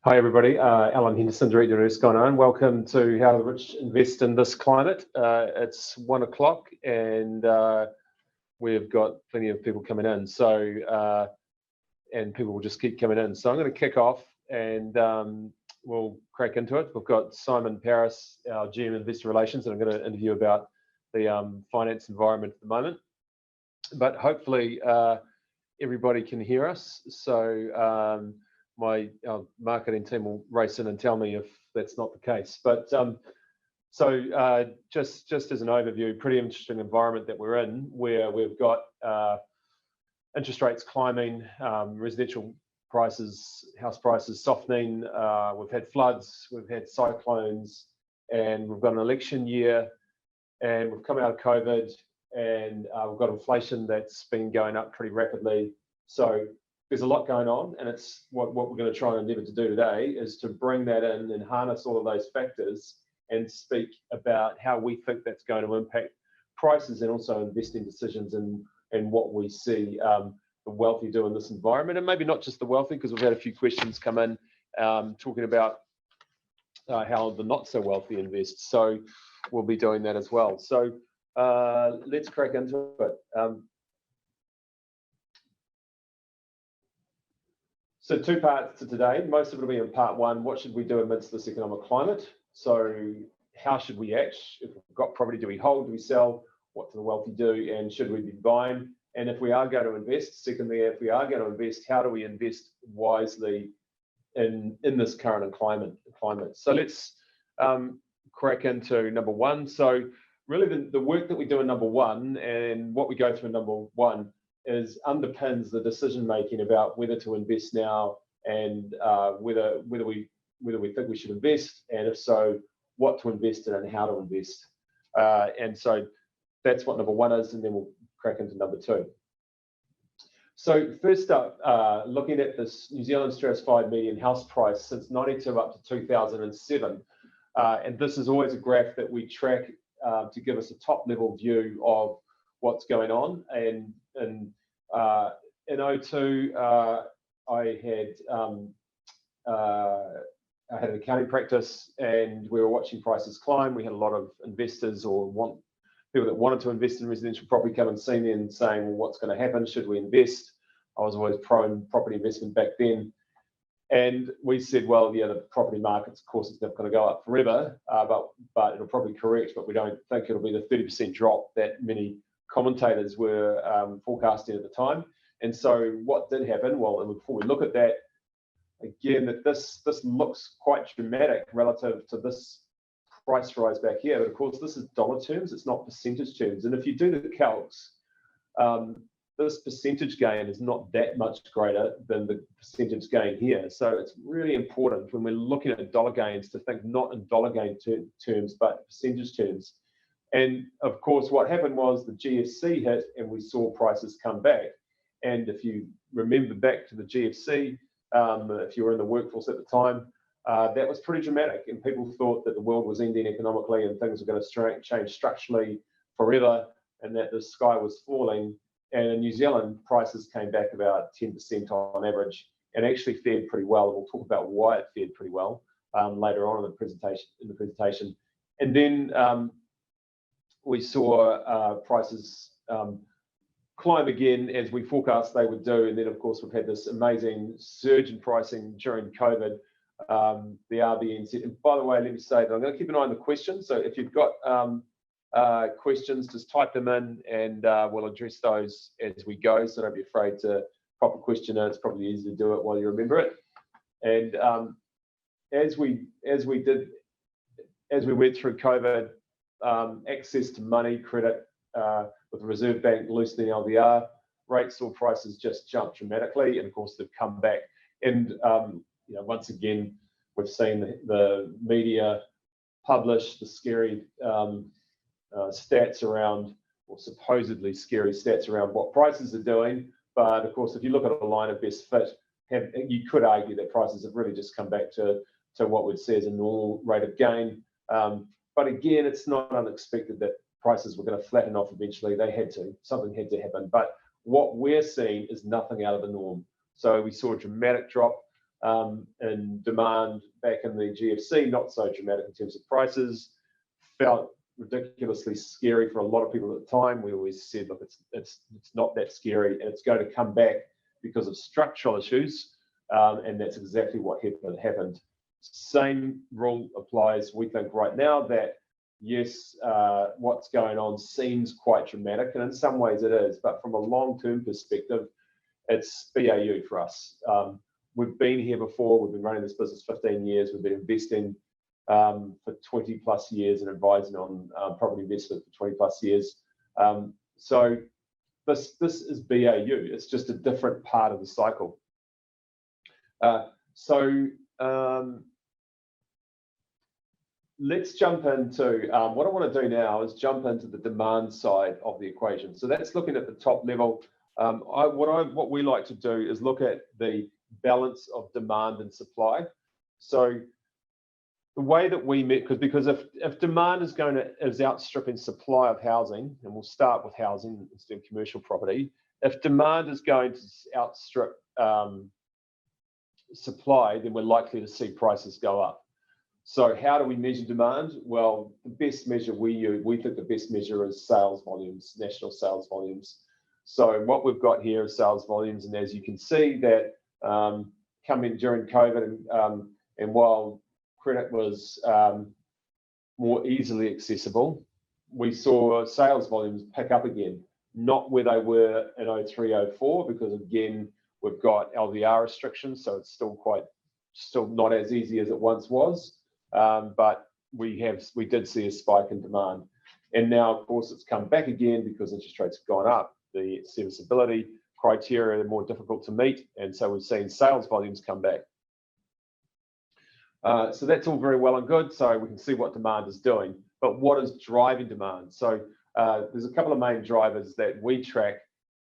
Hi everybody, Alan Henderson, Director of Erskine. Welcome to How the Rich Invest in This Climate. It's 1 o'clock and we've got plenty of people coming in, and people will just keep coming in. So I'm going to kick off and we'll crack into it. We've got Simon Paris, our GM Investor Relations, and I'm going to interview about the finance environment at the moment. But hopefully everybody can hear us. So my marketing team will race in and tell me if that's not the case. But just as an overview, pretty interesting environment that we're in, where we've got interest rates climbing, residential prices, house prices softening. We've had floods, we've had cyclones, and we've got an election year, and we've come out of COVID, and we've got inflation that's been going up pretty rapidly. So there's a lot going on, and it's what we're going to try and endeavour to do today is to bring that in and harness all of those factors and speak about how we think that's going to impact prices and also investing decisions and what we see the wealthy do in this environment. And maybe not just the wealthy, because we've had a few questions come in talking about how the not so wealthy invest. So we'll be doing that as well. So let's crack into it. So two parts to today. Most of it will be in part one. What should we do amidst this economic climate? So how should we act? If we've got property, do we hold? Do we sell? What do the wealthy do? And should we be buying? And if we are going to invest, secondly, if we are going to invest, how do we invest wisely in this current climate? So let's crack into number one. So really the work that we do in number one and what we go through in number one underpins the decision making about whether to invest now and whether we think we should invest, and if so, what to invest in and how to invest. And so that's what number one is, and then we'll crack into number two. So first up, looking at this New Zealand stratified median house price since 92 up to 2007, and this is always a graph that we track to give us a top level view of what's going on. And in 02, I had an accounting practice, and we were watching prices climb. We had a lot of investors people that wanted to invest in residential property come and see me and saying, well, what's going to happen? Should we invest? I was always pro property investment back then. And we said, well, yeah, the property markets, of course, it's not going to go up forever, but it'll probably correct, but we don't think it'll be the 30% drop that many commentators were forecasting at the time. And so what did happen? Well, and before we look at that, again, that this looks quite dramatic relative to this price rise back here. But of course, this is dollar terms, it's not percentage terms. And if you do the calcs, this percentage gain is not that much greater than the percentage gain here. So it's really important when we're looking at dollar gains to think not in dollar gain terms, but percentage terms. And of course, what happened was the GFC hit and we saw prices come back. And if you remember back to the GFC, if you were in the workforce at the time, that was pretty dramatic. And people thought that the world was ending economically and things were going to change structurally forever, and that the sky was falling. And in New Zealand, prices came back about 10% on average and actually fared pretty well. We'll talk about why it fared pretty well later on in the presentation. And then we saw prices climb again as we forecast they would do. And then, of course, we've had this amazing surge in pricing during COVID. The RBN said, and by the way, let me say that I'm going to keep an eye on the questions. So if you've got questions, just type them in and we'll address those as we go. So don't be afraid to pop a question in. It's probably easy to do it while you remember it. And as we went through COVID, access to money, credit, with the Reserve Bank loosening LVR, rates saw prices just jump dramatically, and of course they've come back. And once again, we've seen the media publish the scary stats around, or supposedly scary stats around what prices are doing. But of course, if you look at a line of best fit, you could argue that prices have really just come back to what we'd say is a normal rate of gain. But again, it's not unexpected that prices were going to flatten off eventually. Something had to happen. But what we're seeing is nothing out of the norm. So we saw a dramatic drop in demand back in the GFC, not so dramatic in terms of prices. Felt ridiculously scary for a lot of people at the time. We always said, look, it's not that scary, and it's going to come back because of structural issues, and that's exactly what happened. Same rule applies, we think, right now, that yes, what's going on seems quite dramatic, and in some ways it is, but from a long-term perspective, it's BAU for us. We've been here before. We've been running this business 15 years. We've been investing for 20 plus years and advising on property investment for 20 plus years. So this is BAU. It's just a different part of the cycle. Let's jump into what I want to do now is jump into the demand side of the equation. So that's looking at the top level. What we like to do is look at the balance of demand and supply. So the way that we met, because if demand is outstripping supply of housing, and we'll start with housing instead of commercial property, if demand is going to outstrip supply, then we're likely to see prices go up. So how do we measure demand? Well, the best measure we think the best measure is sales volumes, national sales volumes. So what we've got here is sales volumes, and as you can see that coming during COVID, and while credit was more easily accessible, we saw sales volumes pick up again, not where they were in 03, 04, because again, we've got LVR restrictions, so it's still not as easy as it once was. But we did see a spike in demand, and now of course it's come back again because interest rates have gone up. The serviceability criteria are more difficult to meet, and so we've seen sales volumes come back. So that's all very well and good. So we can see what demand is doing, but what is driving demand? So there's a couple of main drivers that we track,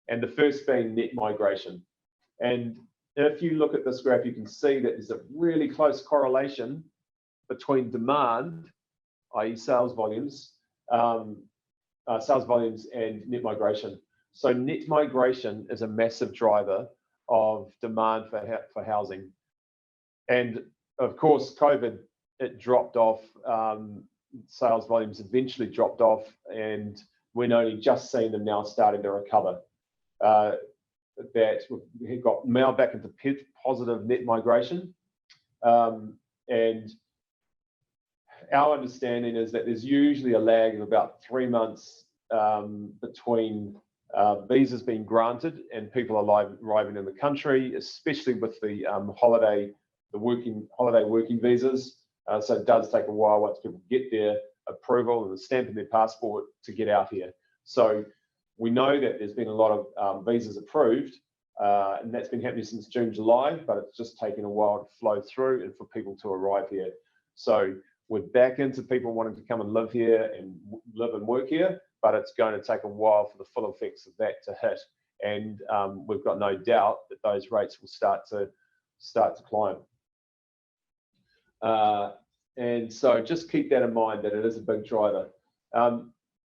and the first being net migration. And if you look at this graph, you can see that there's a really close correlation between demand, i.e. sales volumes and net migration. So net migration is a massive driver of demand for housing. And of course, COVID, it dropped off, sales volumes eventually dropped off, and we're only just seeing them now starting to recover. That we've got now back into positive net migration. And our understanding is that there's usually a lag of about 3 months between visas being granted and people arriving in the country, especially with the holiday working visas. So it does take a while once people get their approval and the stamp in their passport to get out here. So we know that there's been a lot of visas approved, and that's been happening since June, July, but it's just taken a while to flow through and for people to arrive here. So we're back into people wanting to come and live here and live and work here, but it's going to take a while for the full effects of that to hit. And we've got no doubt that those rates will start to climb. And so just keep that in mind, that it is a big driver.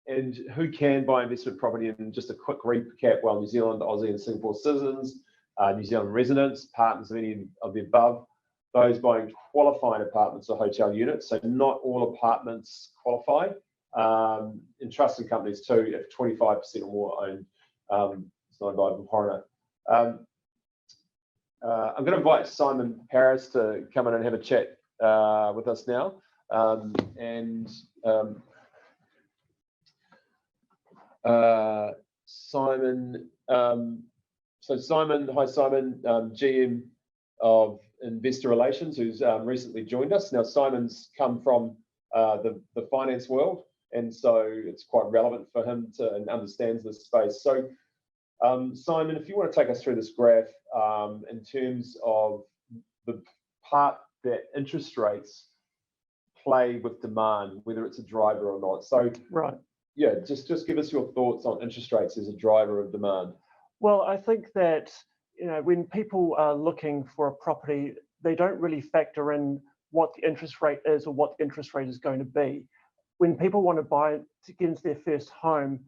And who can buy investment property? And just a quick recap, well, New Zealand, Aussie and Singapore citizens, New Zealand residents, partners of any of the above, those buying qualifying apartments or hotel units. So not all apartments qualify. And trust and companies too, if 25% or more owned, it's not invited from foreigner. I'm going to invite Simon Paris to come in and have a chat with us now. Simon, hi Simon, GM of Investor Relations, who's recently joined us. Now Simon's come from the finance world, and so it's quite relevant for him and understands this space. So Simon, if you want to take us through this graph in terms of the part that interest rates play with demand, whether it's a driver or not. So right. Yeah, just give us your thoughts on interest rates as a driver of demand. Well, I think that when people are looking for a property, they don't really factor in what the interest rate is or what the interest rate is going to be. When people want to buy to get into their first home,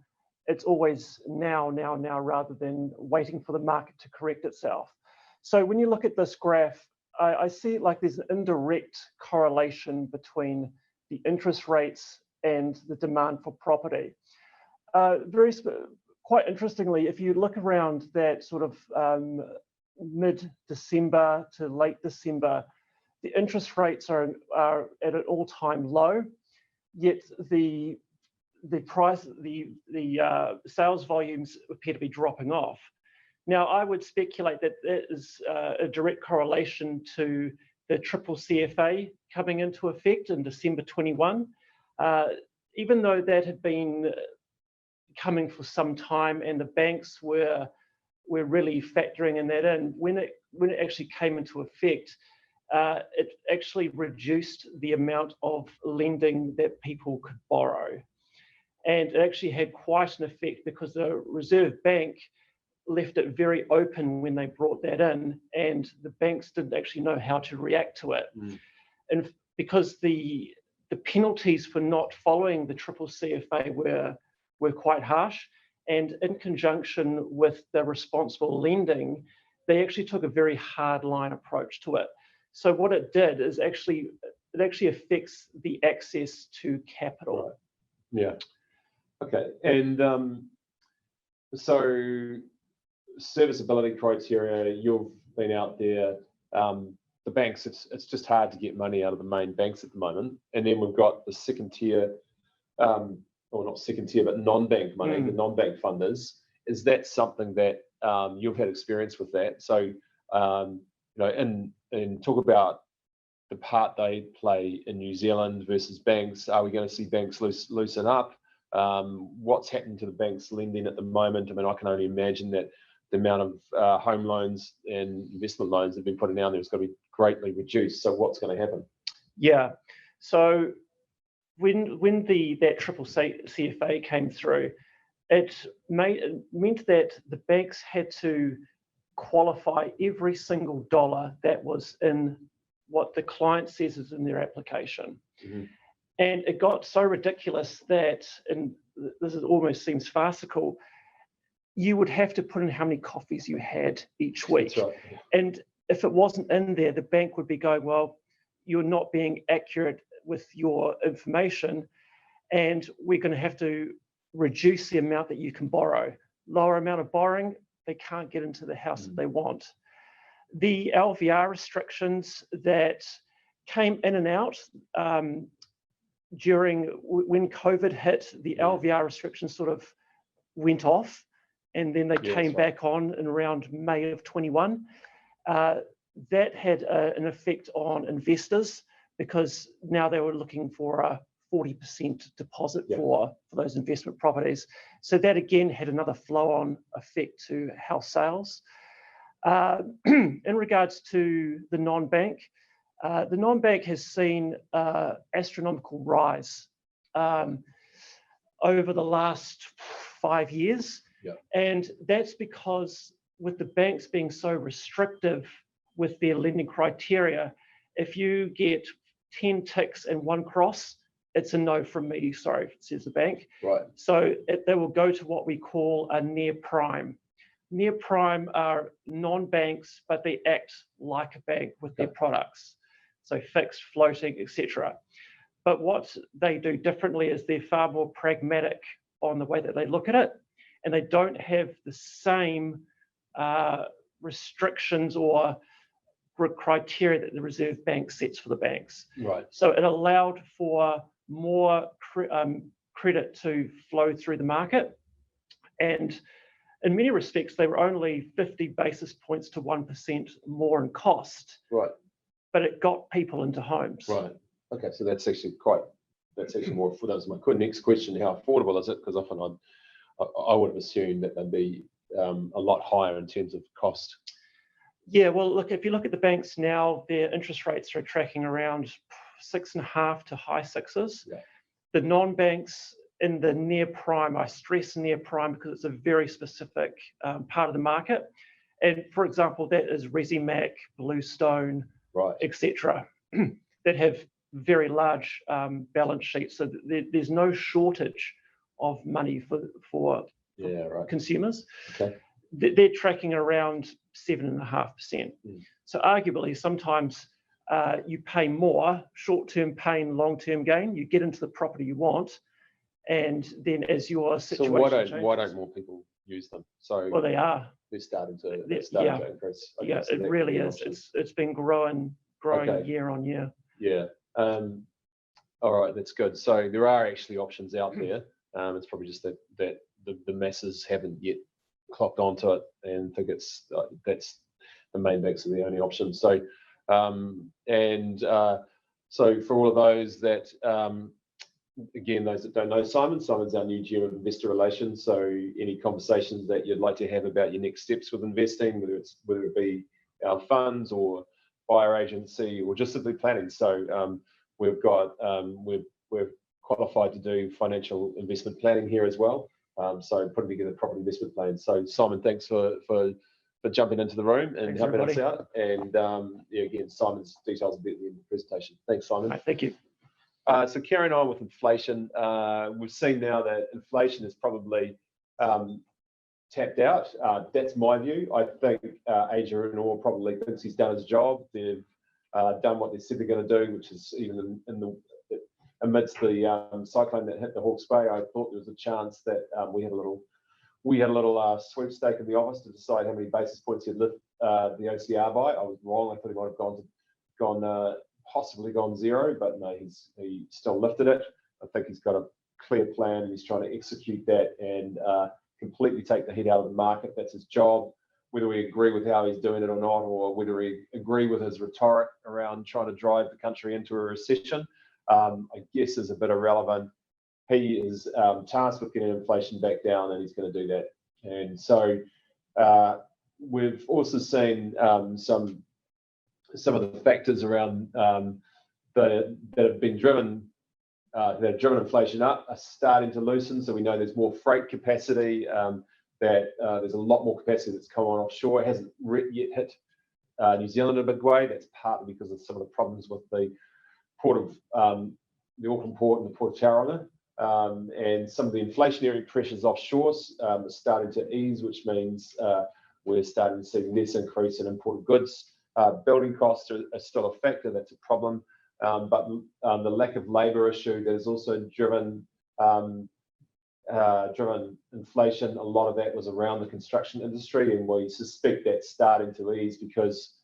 it's always now rather than waiting for the market to correct itself. So when you look at this graph, I see it like there's an indirect correlation between the interest rates and the demand for property. Quite interestingly, if you look around that sort of mid-December to late December, the interest rates are at an all-time low, yet the sales volumes appear to be dropping off. Now, I would speculate that that is a direct correlation to the triple CFA coming into effect in December 21. Even though that had been coming for some time and the banks were really factoring in that in, when it actually came into effect, it actually reduced the amount of lending that people could borrow. And it actually had quite an effect because the Reserve Bank left it very open when they brought that in, and the banks didn't actually know how to react to it. And because the penalties for not following the triple CFA were quite harsh, and in conjunction with the responsible lending, they actually took a very hard line approach to it. So what it did is it actually affects the access to capital. Right. Yeah. Okay. And so serviceability criteria, you've been out there. The banks, it's just hard to get money out of the main banks at the moment. And then we've got the second tier, or not second tier, but non-bank money, the non-bank funders. Is that something that you've had experience with that? So, you know, and talk about the part they play in New Zealand versus banks. Are we going to see banks loosen up? What's happening to the banks lending at the moment? I mean, I can only imagine that the amount of home loans and investment loans that have been put down there is going to be greatly reduced. So what's going to happen? Yeah. So when that triple CFA came through, it meant that the banks had to qualify every single dollar that was in what the client says is in their application. And it got so ridiculous that, and this almost seems farcical, you would have to put in how many coffees you had each week. That's right. And if it wasn't in there, the bank would be going, well, you're not being accurate with your information, and we're going to have to reduce the amount that you can borrow. Lower amount of borrowing, they can't get into the house that they want. The LVR restrictions that came in and out when COVID hit, the LVR restrictions sort of went off, and then they came back on in around May of 21. That had an effect on investors because now they were looking for a 40% deposit for those investment properties. So that again had another flow-on effect to house sales. In regards to the non-bank has seen astronomical rise over the last 5 years. And that's because with the banks being so restrictive with their lending criteria, if you get 10 ticks and 1 cross, it's a no from me, sorry, says the bank. Right. So they will go to what we call a near prime. Near prime are non-banks, but they act like a bank with their products. So fixed, floating, etc. But what they do differently is they're far more pragmatic on the way that they look at it, and they don't have the same restrictions or criteria that the Reserve Bank sets for the banks. Right. So it allowed for more credit to flow through the market, and in many respects they were only 50 basis points to 1% more in cost. Right. But it got people into homes. Right. Okay. So that's actually more. That was my next question. How affordable is it? Because often I would have assumed that they'd be a lot higher in terms of cost. Yeah, well, look, if you look at the banks now, their interest rates are tracking around 6.5 to high 6s. Yeah. The non-banks in the near prime, I stress near prime because it's a very specific part of the market. And for example, that is Resimac, Bluestone, right, etc., that have very large balance sheets. So there's no shortage of money for right, consumers. Okay. They're tracking around 7.5%. So arguably, sometimes you pay more short-term pain, long-term gain. You get into the property you want, and then as your situation So why don't more people use them? So well, they are. They're starting to increase. Yeah, it really is. It's been growing Okay. year on year. Yeah. All right, that's good. So there are actually options out there. It's probably just that the masses haven't yet clocked onto it and think that's the main banks are the only option. So so for all of those that again, those that don't know Simon's our new GM of Investor Relations. So any conversations that you'd like to have about your next steps with investing, whether it be our funds or buyer agency or just simply planning. So we've got we're qualified to do financial investment planning here as well. So putting together property investment plans. So Simon, thanks for jumping into the room and helping us out. And yeah, again, Simon's details will be at the end of the presentation. Thanks, Simon. Right, thank you. So carrying on with inflation, we've seen now that inflation is probably tapped out. That's my view. I think Asia and Oil probably thinks he's done his job. They've done what they said they're going to do, which is even amidst the cyclone that hit the Hawke's Bay. I thought there was a chance that we had a little sweepstake in the office to decide how many basis points he'd lift the OCR by. I was wrong. I thought he might have possibly gone zero, but no, he still lifted it. I think he's got a clear plan and he's trying to execute that and completely take the heat out of the market. That's his job. Whether we agree with how he's doing it or not, or whether we agree with his rhetoric around trying to drive the country into a recession, I guess is a bit irrelevant. He is tasked with getting inflation back down, and he's going to do that. And so we've also seen some of the factors around that have been driven that have driven inflation up are starting to loosen. So we know there's more freight capacity. There's a lot more capacity that's come on offshore. It hasn't yet hit New Zealand in a big way. That's partly because of some of the problems with the port of the Auckland port and the Port of Tauranga. And some of the inflationary pressures offshore are starting to ease, which means we're starting to see less increase in imported goods. Building costs are still a factor. That's a problem. But the lack of labour issue that has also driven inflation. A lot of that was around the construction industry, and we suspect that's starting to ease because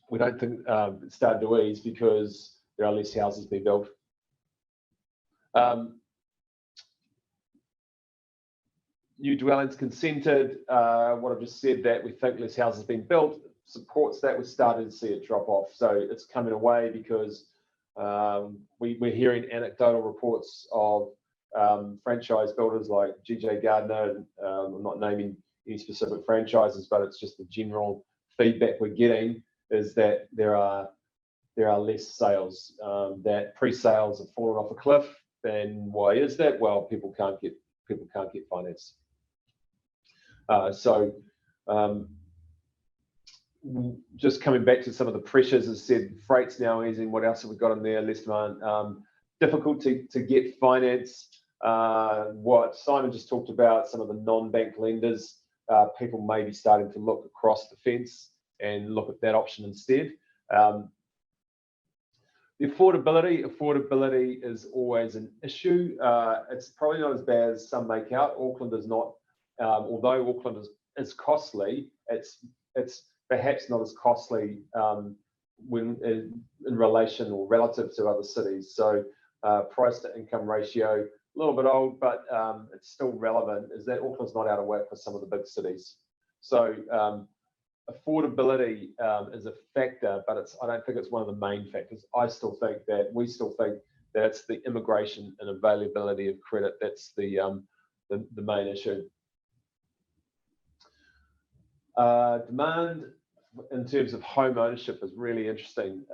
we don't think it's starting to ease because there are less houses being built. New dwellings consented. What I've just said, that we think less houses being built, supports that. We're starting to see it drop off. So it's coming away because we're hearing anecdotal reports of franchise builders like GJ Gardner. I'm not naming any specific franchises, but it's just the general feedback we're getting is that there are less sales. That pre-sales have fallen off a cliff. And why is that? Well, people can't get finance. Just coming back to some of the pressures, as I said, freight's now easing. What else have we got in there? Less demand. Difficult to get finance. What Simon just talked about, some of the non-bank lenders, people may be starting to look across the fence and look at that option instead. The affordability is always an issue. It's probably not as bad as some make out. Auckland is not, although Auckland is costly, it's perhaps not as costly when in relation or relative to other cities. So price to income ratio, a little bit old, but it's still relevant, is that Auckland's not out of whack for some of the big cities. So affordability is a factor, but I don't think it's one of the main factors. We still think that it's the immigration and availability of credit that's the main issue. Demand in terms of home ownership is really interesting.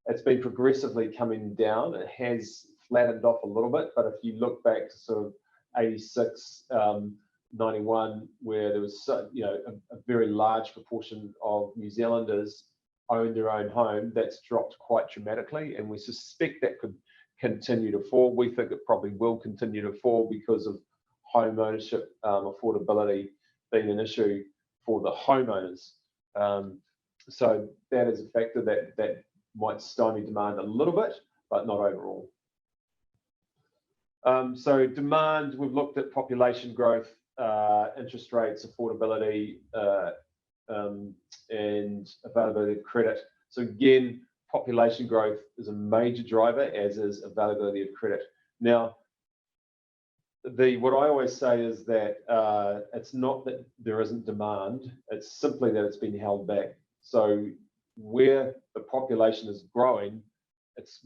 It's been progressively coming down. It has flattened off a little bit, but if you look back to sort of 86, 91, where there was a very large proportion of New Zealanders own their own home, that's dropped quite dramatically, and we suspect that could continue to fall. We think it probably will continue to fall because of home ownership affordability being an issue for the homeowners. So that is a factor that might stymie demand a little bit, but not overall. So demand, we've looked at population growth, interest rates, affordability, and availability of credit. So again, population growth is a major driver, as is availability of credit. Now, what I always say is that it's not that there isn't demand, it's simply that it's been held back. So where the population is growing, it's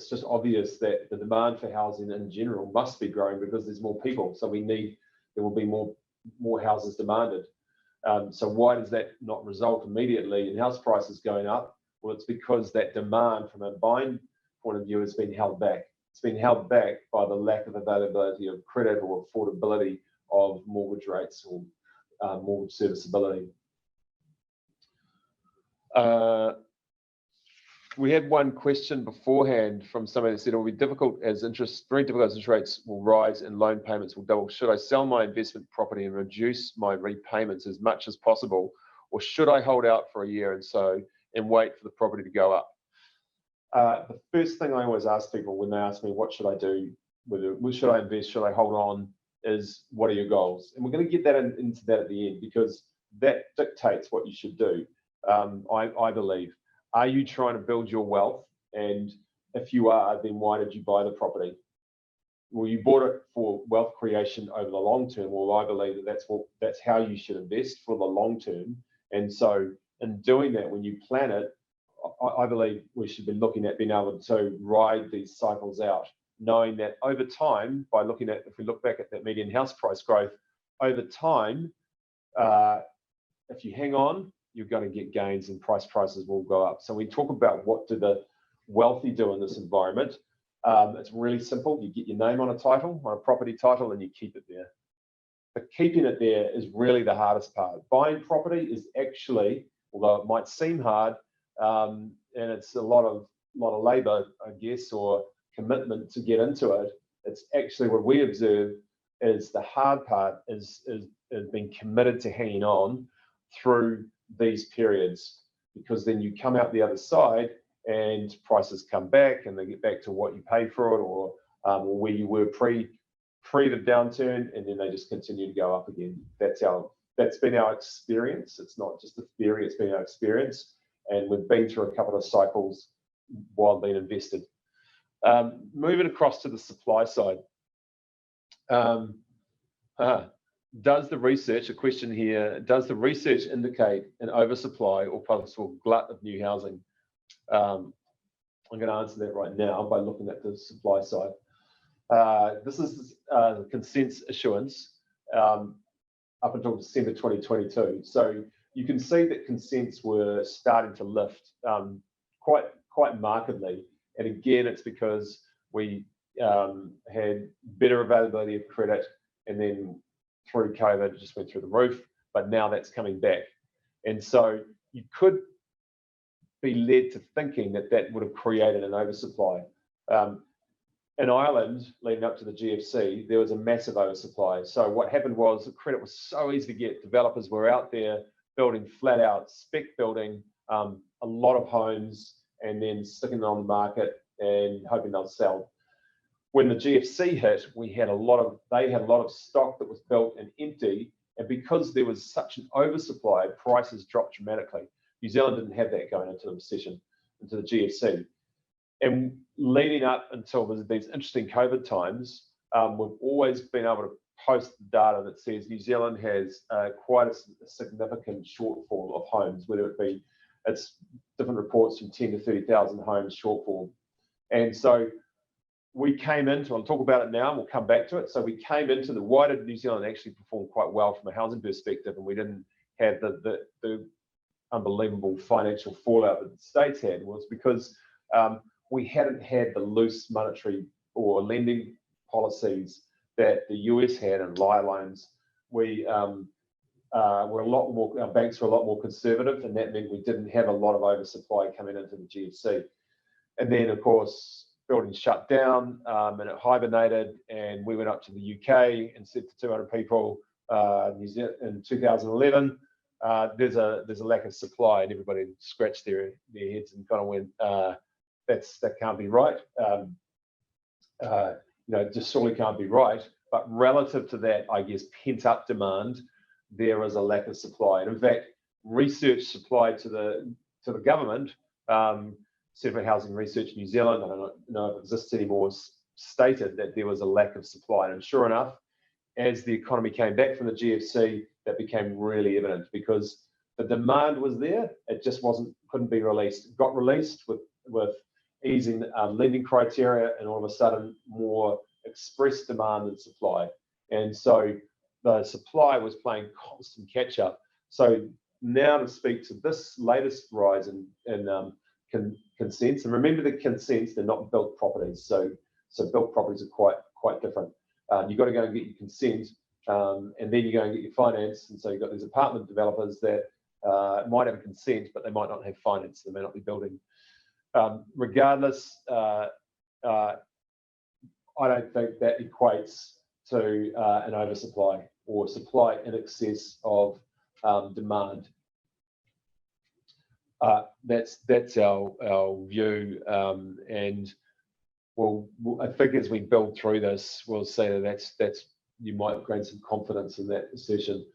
just obvious that the demand for housing in general must be growing because there's more people. So there will be more houses demanded. So why does that not result immediately in house prices going up? Well, it's because that demand from a buying point of view has been held back. It's been held back by the lack of availability of credit or affordability of mortgage rates or mortgage serviceability. We had one question beforehand from somebody that said, it'll be difficult as interest rates will rise and loan payments will double. Should I sell my investment property and reduce my repayments as much as possible? Or should I hold out for a year and wait for the property to go up? The first thing I always ask people when they ask me, what should I do? Should I invest? Should I hold on? Is what are your goals? And we're going to get that into that at the end, because that dictates what you should do. I believe. Are you trying to build your wealth? And if you are, then why did you buy the property? Well, you bought it for wealth creation over the long term. Well, I believe that's how you should invest for the long term. And so in doing that, when you plan it, I believe we should be looking at being able to ride these cycles out, knowing that over time, if we look back at that median house price growth, over time, if you hang on, you're going to get gains and prices will go up. So we talk about what do the wealthy do in this environment. It's really simple. You get your name on a property title, and you keep it there. But keeping it there is really the hardest part. Buying property is actually, although it might seem hard, and it's a lot of labor, I guess, or commitment to get into it, it's actually what we observe is the hard part is being committed to hanging on through these periods, because then you come out the other side and prices come back and they get back to what you paid for it, or where you were pre the downturn, and then they just continue to go up again. That's been our experience. It's not just a theory, it's been our experience, and we've been through a couple of cycles while being invested. Moving across to the supply side. Does the research indicate an oversupply or possible glut of new housing? I'm going to answer that right now by looking at the supply side. This is the consents issuance up until December 2022. So you can see that consents were starting to lift quite markedly. And again, it's because we had better availability of credit, and then through COVID, it just went through the roof, but now that's coming back. And so you could be led to thinking that would have created an oversupply. In Ireland, leading up to the GFC, there was a massive oversupply. So what happened was the credit was so easy to get. Developers were out there building flat out, spec building a lot of homes, and then sticking them on the market and hoping they'll sell. When the GFC hit, they had a lot of stock that was built and empty, and because there was such an oversupply, prices dropped dramatically. New Zealand didn't have that going into the recession, into the GFC. And leading up until these interesting COVID times, we've always been able to post the data that says New Zealand has quite a significant shortfall of homes, whether it's different reports from 10 to 30,000 homes shortfall. And so we came into, I'll talk about it now and we'll come back to it. So we came into why did New Zealand actually perform quite well from a housing perspective, and we didn't have the unbelievable financial fallout that the States had, was because we hadn't had the loose monetary or lending policies that the US had and liar loans. We were a lot more, our banks were a lot more conservative, and that meant we didn't have a lot of oversupply coming into the GFC. And then, of course, buildings shut down and it hibernated, and we went up to the UK and said to 200 people in 2011, there's a lack of supply, and everybody scratched their heads and kind of went, that can't be right. Just surely can't be right. But relative to that, I guess pent up demand, there is a lack of supply. And in fact, research supplied to the government, Certified Housing Research New Zealand, I don't know if it exists anymore, stated that there was a lack of supply. And sure enough, as the economy came back from the GFC, that became really evident because the demand was there. It just couldn't be released. It got released with easing lending criteria, and all of a sudden more express demand than supply. And so the supply was playing constant catch up. So now to speak to this latest rise in consents, and remember the consents, they're not built properties. So built properties are quite different. You've got to go and get your consent, and then you go and get your finance. And so you've got these apartment developers that might have consent, but they might not have finance. They may not be building. Regardless, I don't think that equates to an oversupply or supply in excess of demand. That's our view, and I think as we build through this, we'll see that you might gain some confidence in that assertion,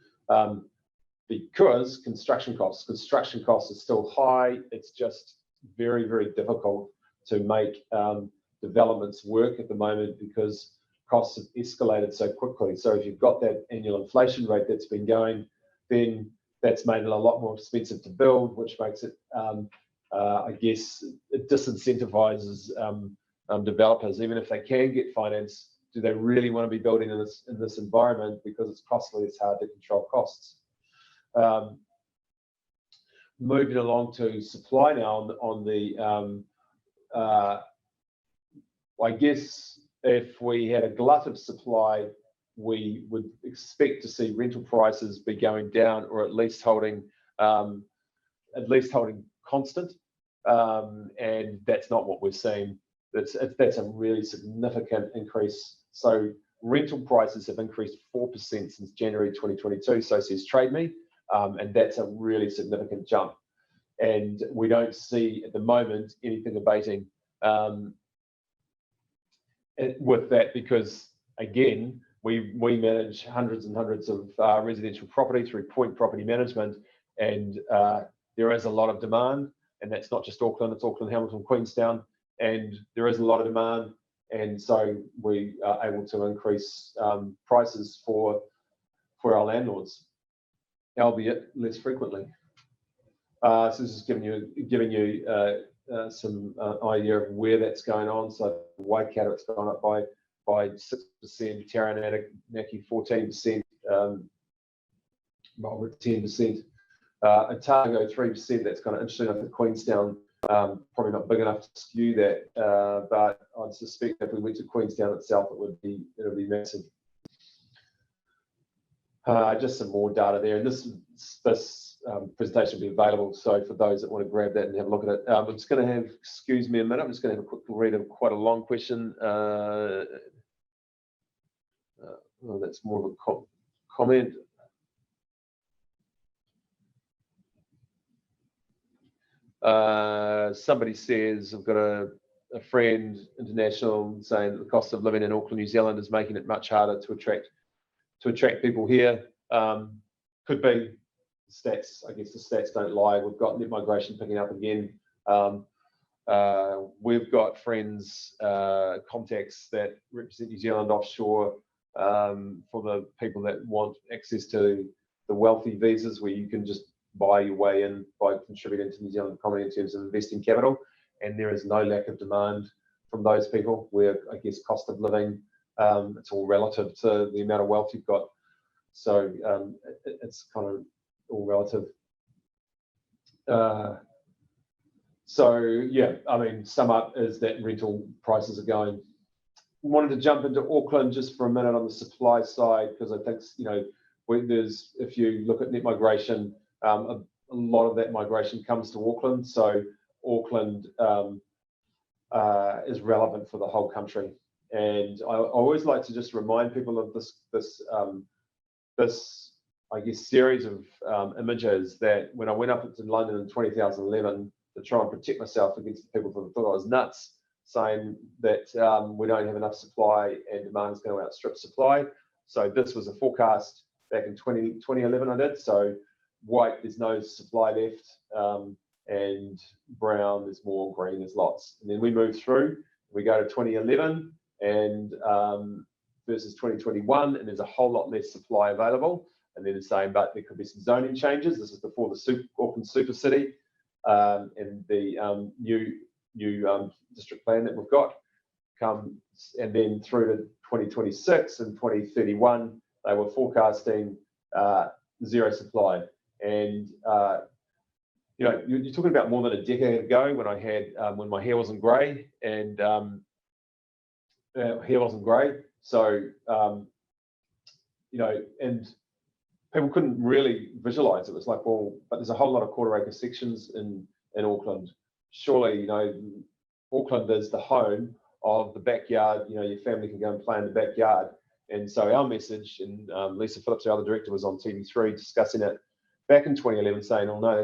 because construction costs are still high. It's just very, very difficult to make developments work at the moment because costs have escalated so quickly. So if you've got that annual inflation rate that's been going, then that's made it a lot more expensive to build, which makes it, I guess, it disincentivizes developers. Even if they can get finance, do they really want to be building in this environment because it's costly? It's hard to control costs. Moving along to supply now on the I guess if we had a glut of supply, we would expect to see rental prices be going down, or at least holding constant. And that's not what we're seeing. That's a really significant increase. So rental prices have increased 4% since January 2022. So says Trade Me, and that's a really significant jump. And we don't see at the moment anything abating with that, because again, we manage hundreds and hundreds of residential property through Point Property Management, and there is a lot of demand, and that's not just Auckland, it's Auckland, Hamilton, Queenstown, and there is a lot of demand, and so we are able to increase prices for our landlords, albeit less frequently. So this is giving you some idea of where that's going on. So Waikato, it's gone up by 6%, Taranaki 14%, well, 10%, Otago 3%. That's kind of interesting. I think Queenstown probably not big enough to skew that, but I'd suspect if we went to Queenstown itself, it'll be massive. Just some more data there, and this presentation will be available. So for those that want to grab that and have a look at it, I'm just going to have, excuse me a minute, I'm just going to have a quick read of quite a long question. Well, that's more of a comment. Somebody says, I've got a friend, international, saying that the cost of living in Auckland, New Zealand is making it much harder to attract people here. Could be stats. I guess the stats don't lie. We've got net migration picking up again. We've got friends, contacts that represent New Zealand offshore, for the people that want access to the wealthy visas, where you can just buy your way in by contributing to New Zealand economy in terms of investing capital. And there is no lack of demand from those people, where I guess cost of living, it's all relative to the amount of wealth you've got. So it's kind of all relative. So yeah, I mean, sum up is that rental prices are going. Wanted to jump into Auckland just for a minute on the supply side, because I think, if you look at net migration, a lot of that migration comes to Auckland. So Auckland is relevant for the whole country. And I always like to just remind people of this I guess, series of images that when I went up to London in 2011 to try and protect myself against the people that thought I was nuts, saying that we don't have enough supply and demand is going to outstrip supply. So this was a forecast back in 2011 I did. So white, there's no supply left, and brown, there's more, green, there's lots. And then we move through, we go to 2011 and versus 2021, and there's a whole lot less supply available. And then it's saying, but there could be some zoning changes. This is before the Auckland Super City and the new district plan that we've got come, and then through to 2026 and 2031, they were forecasting zero supply. And you know, you're talking about more than a decade ago when I had when my hair wasn't grey and hair wasn't grey. So you know, and people couldn't really visualize it. It was like, well, but there's a whole lot of quarter-acre sections in Auckland. Surely, you know, Auckland is the home of the backyard. You know, your family can go and play in the backyard. And so our message, and Lisa Phillips, the other director, was on TV3 discussing it back in 2011, saying, oh no,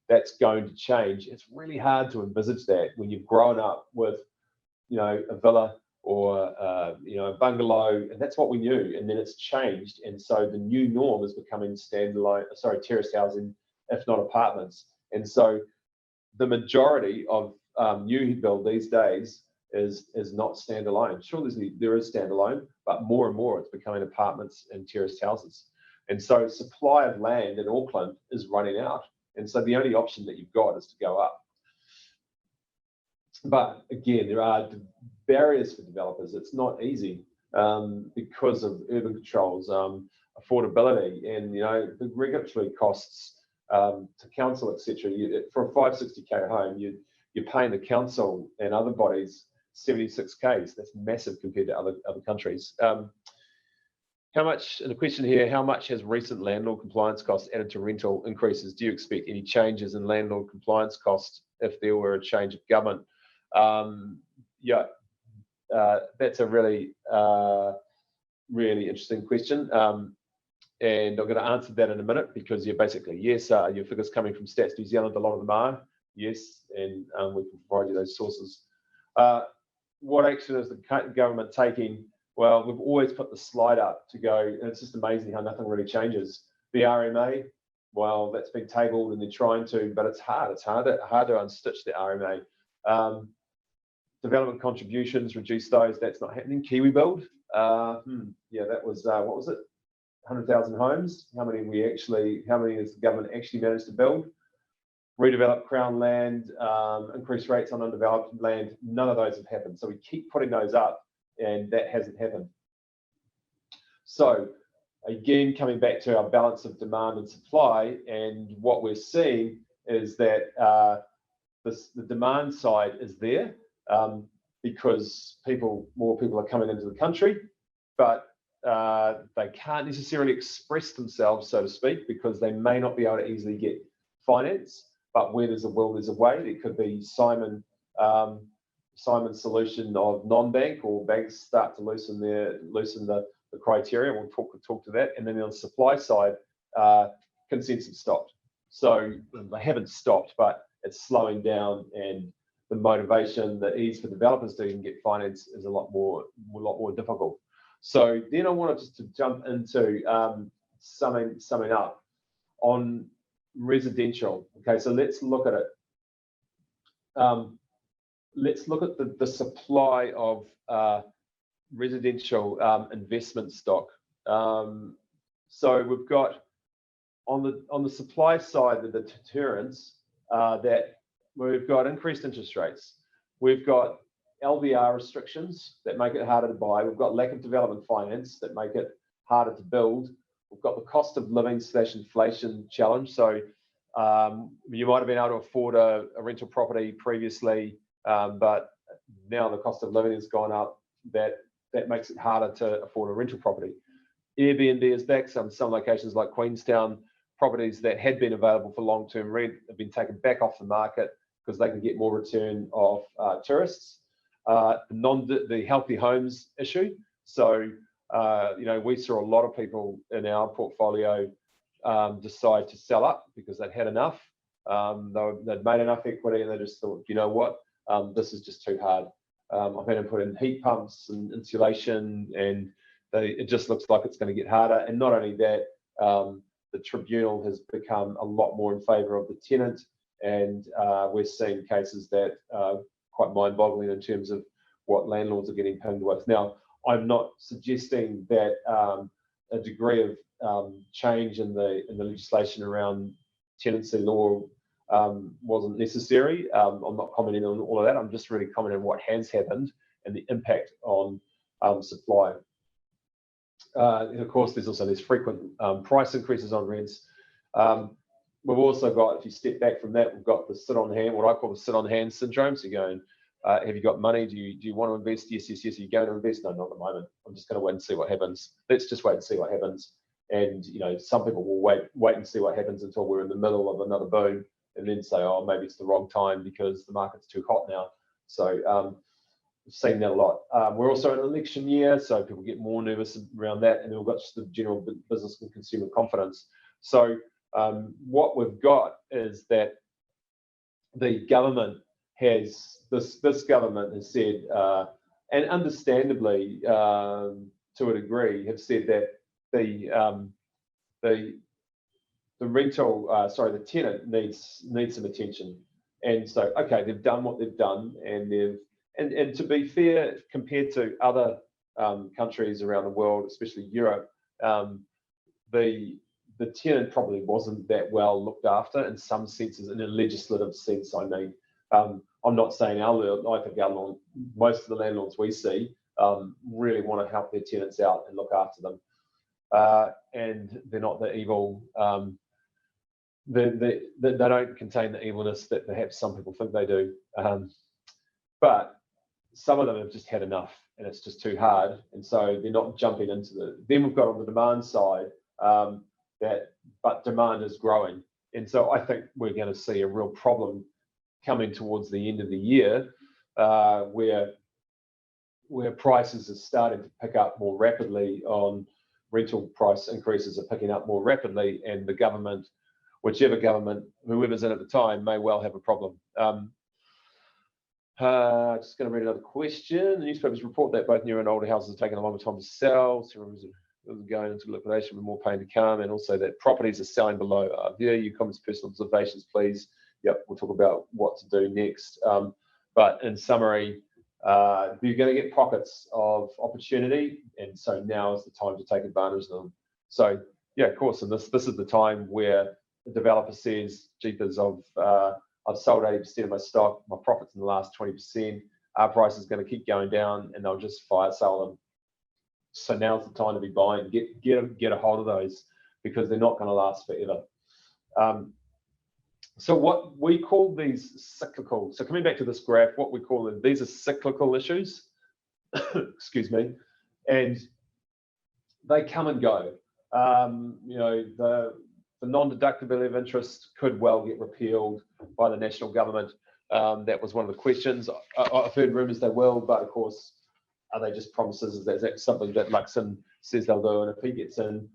that's going to change. It's really hard to envisage that when you've grown up with, you know, a villa or you know, a bungalow, and that's what we knew. And then it's changed, and so the new norm is becoming terraced housing, if not apartments. And so the majority of new build these days is not standalone. Sure, there is standalone, but more and more it's becoming apartments and terraced houses. And so supply of land in Auckland is running out, and so the only option that you've got is to go up. But again, there are barriers for developers. It's not easy because of urban controls, affordability, and you know, the regulatory costs to council, etc. For a 560k home, you're paying the council and other bodies 76k. That's massive compared to other countries. How much, and the question here, how much has recent landlord compliance costs added to rental increases? Do you expect any changes in landlord compliance costs if there were a change of government? Yeah, that's a really, really interesting question. And I'm going to answer that in a minute, because you're basically, yes, your figures coming from Stats New Zealand, a lot of them are, yes, and we can provide you those sources. What action is the government taking? Well, we've always put the slide up to go, and it's just amazing how nothing really changes. The RMA, well, that's been tabled and they're trying to, but it's hard. It's hard to unstitch the RMA. Development contributions, reduce those. That's not happening. Kiwi Build, yeah, that was what was it? 100,000 homes. How many has the government actually managed to build? Redevelop Crown land, increase rates on undeveloped land. None of those have happened. So we keep putting those up, and that hasn't happened. So again, coming back to our balance of demand and supply, and what we're seeing is that the demand side is there because more people are coming into the country, but they can't necessarily express themselves, so to speak, because they may not be able to easily get finance. But where there's a will, there's a way. It could be Simon's solution of non-bank, or banks start to loosen the criteria. We'll talk to that. And then on the supply side, consents have stopped. So they haven't stopped, but it's slowing down, and the motivation, the ease for developers to even get finance is a lot more difficult. So then I wanted just to jump into summing up on residential. Okay, so let's look at it. Let's look at the supply of residential investment stock. So we've got on the supply side of the deterrents that we've got increased interest rates. We've got LVR restrictions that make it harder to buy. We've got lack of development finance that make it harder to build. We've got the cost of living / inflation challenge. So you might have been able to afford a rental property previously, but now the cost of living has gone up. That makes it harder to afford a rental property. Airbnb is back. Some locations like Queenstown, properties that had been available for long-term rent have been taken back off the market because they can get more return of tourists. The healthy homes issue. So We saw a lot of people in our portfolio decide to sell up because they'd had enough. They'd made enough equity and they just thought, you know what, this is just too hard. I've had to put in heat pumps and insulation, and it just looks like it's going to get harder. And not only that, the tribunal has become a lot more in favour of the tenant, and we're seeing cases that are quite mind-boggling in terms of what landlords are getting pinged with. Now, I'm not suggesting that a degree of change in the legislation around tenancy law wasn't necessary. I'm not commenting on all of that. I'm just really commenting on what has happened and the impact on supply. And of course, there's also these frequent price increases on rents. We've also got, if you step back from that, we've got the sit on hand, what I call the sit on hand syndrome. So you're going, have you got money? Do you want to invest? Yes, yes, yes. Are you going to invest? No, not at the moment. I'm just going to wait and see what happens. Let's just wait and see what happens. And some people will wait and see what happens until we're in the middle of another boom, and then say, oh, maybe it's the wrong time because the market's too hot now. So we've seen that a lot. We're also in an election year, so people get more nervous around that, and then we've got just the general business and consumer confidence. So what we've got is that the government has, this government has said, and understandably to a degree, have said that the tenant needs some attention. And so, okay, they've done what they've done, and and to be fair, compared to other countries around the world, especially Europe, the tenant probably wasn't that well looked after in some senses, in a legislative sense. I mean, I'm not saying I think most of the landlords we see really want to help their tenants out and look after them. And they're not the evil, they don't contain the evilness that perhaps some people think they do. But some of them have just had enough, and it's just too hard. And so they're not jumping into then we've got on the demand side, but demand is growing. And so I think we're going to see a real problem coming towards the end of the year, where prices are starting to pick up more rapidly on rental price increases are picking up more rapidly, and the government, whichever government, whoever's in at the time, may well have a problem. Just going to read another question. The newspapers report that both new and older houses are taking a longer time to sell. So going into liquidation with more pain to come, and also that properties are selling below our view. Your comments, personal observations, please. Yep, we'll talk about what to do next. But in summary, you're going to get pockets of opportunity, and so now is the time to take advantage of them. So yeah, of course, and this is the time where the developer says, "Jeepers, I've sold 80% of my stock. My profits in the last 20%. Our price is going to keep going down, and they'll just fire sell them." So now's the time to be buying. Get a hold of those, because they're not going to last forever. So what we call these cyclical. So coming back to this graph, what we call them, these are cyclical issues. Excuse me, and they come and go. The non-deductibility of interest could well get repealed by the national government. That was one of the questions. I've heard rumours they will, but of course, are they just promises? Is that something that Luxon says they'll do? And if he gets in,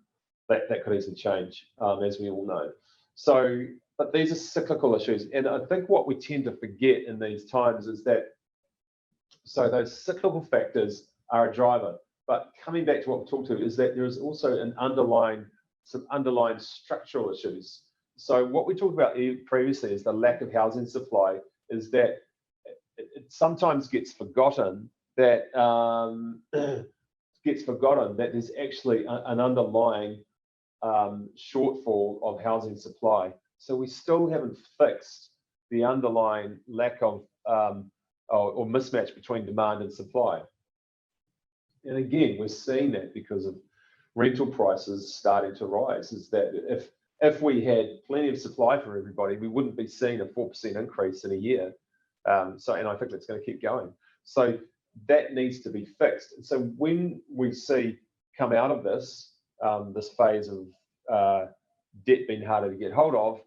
that could easily change, as we all know. So, but these are cyclical issues. And I think what we tend to forget in these times is that, so those cyclical factors are a driver. But coming back to what we talked to, is that there is also some underlying structural issues. So what we talked about previously is the lack of housing supply, is that it sometimes gets forgotten that there's actually an underlying shortfall of housing supply. So we still haven't fixed the underlying lack of or mismatch between demand and supply. And again, we're seeing that because of rental prices starting to rise. Is that if we had plenty of supply for everybody, we wouldn't be seeing a 4% increase in a year. And I think that's going to keep going. So that needs to be fixed. And so when we see come out of this phase of debt being harder to get hold of,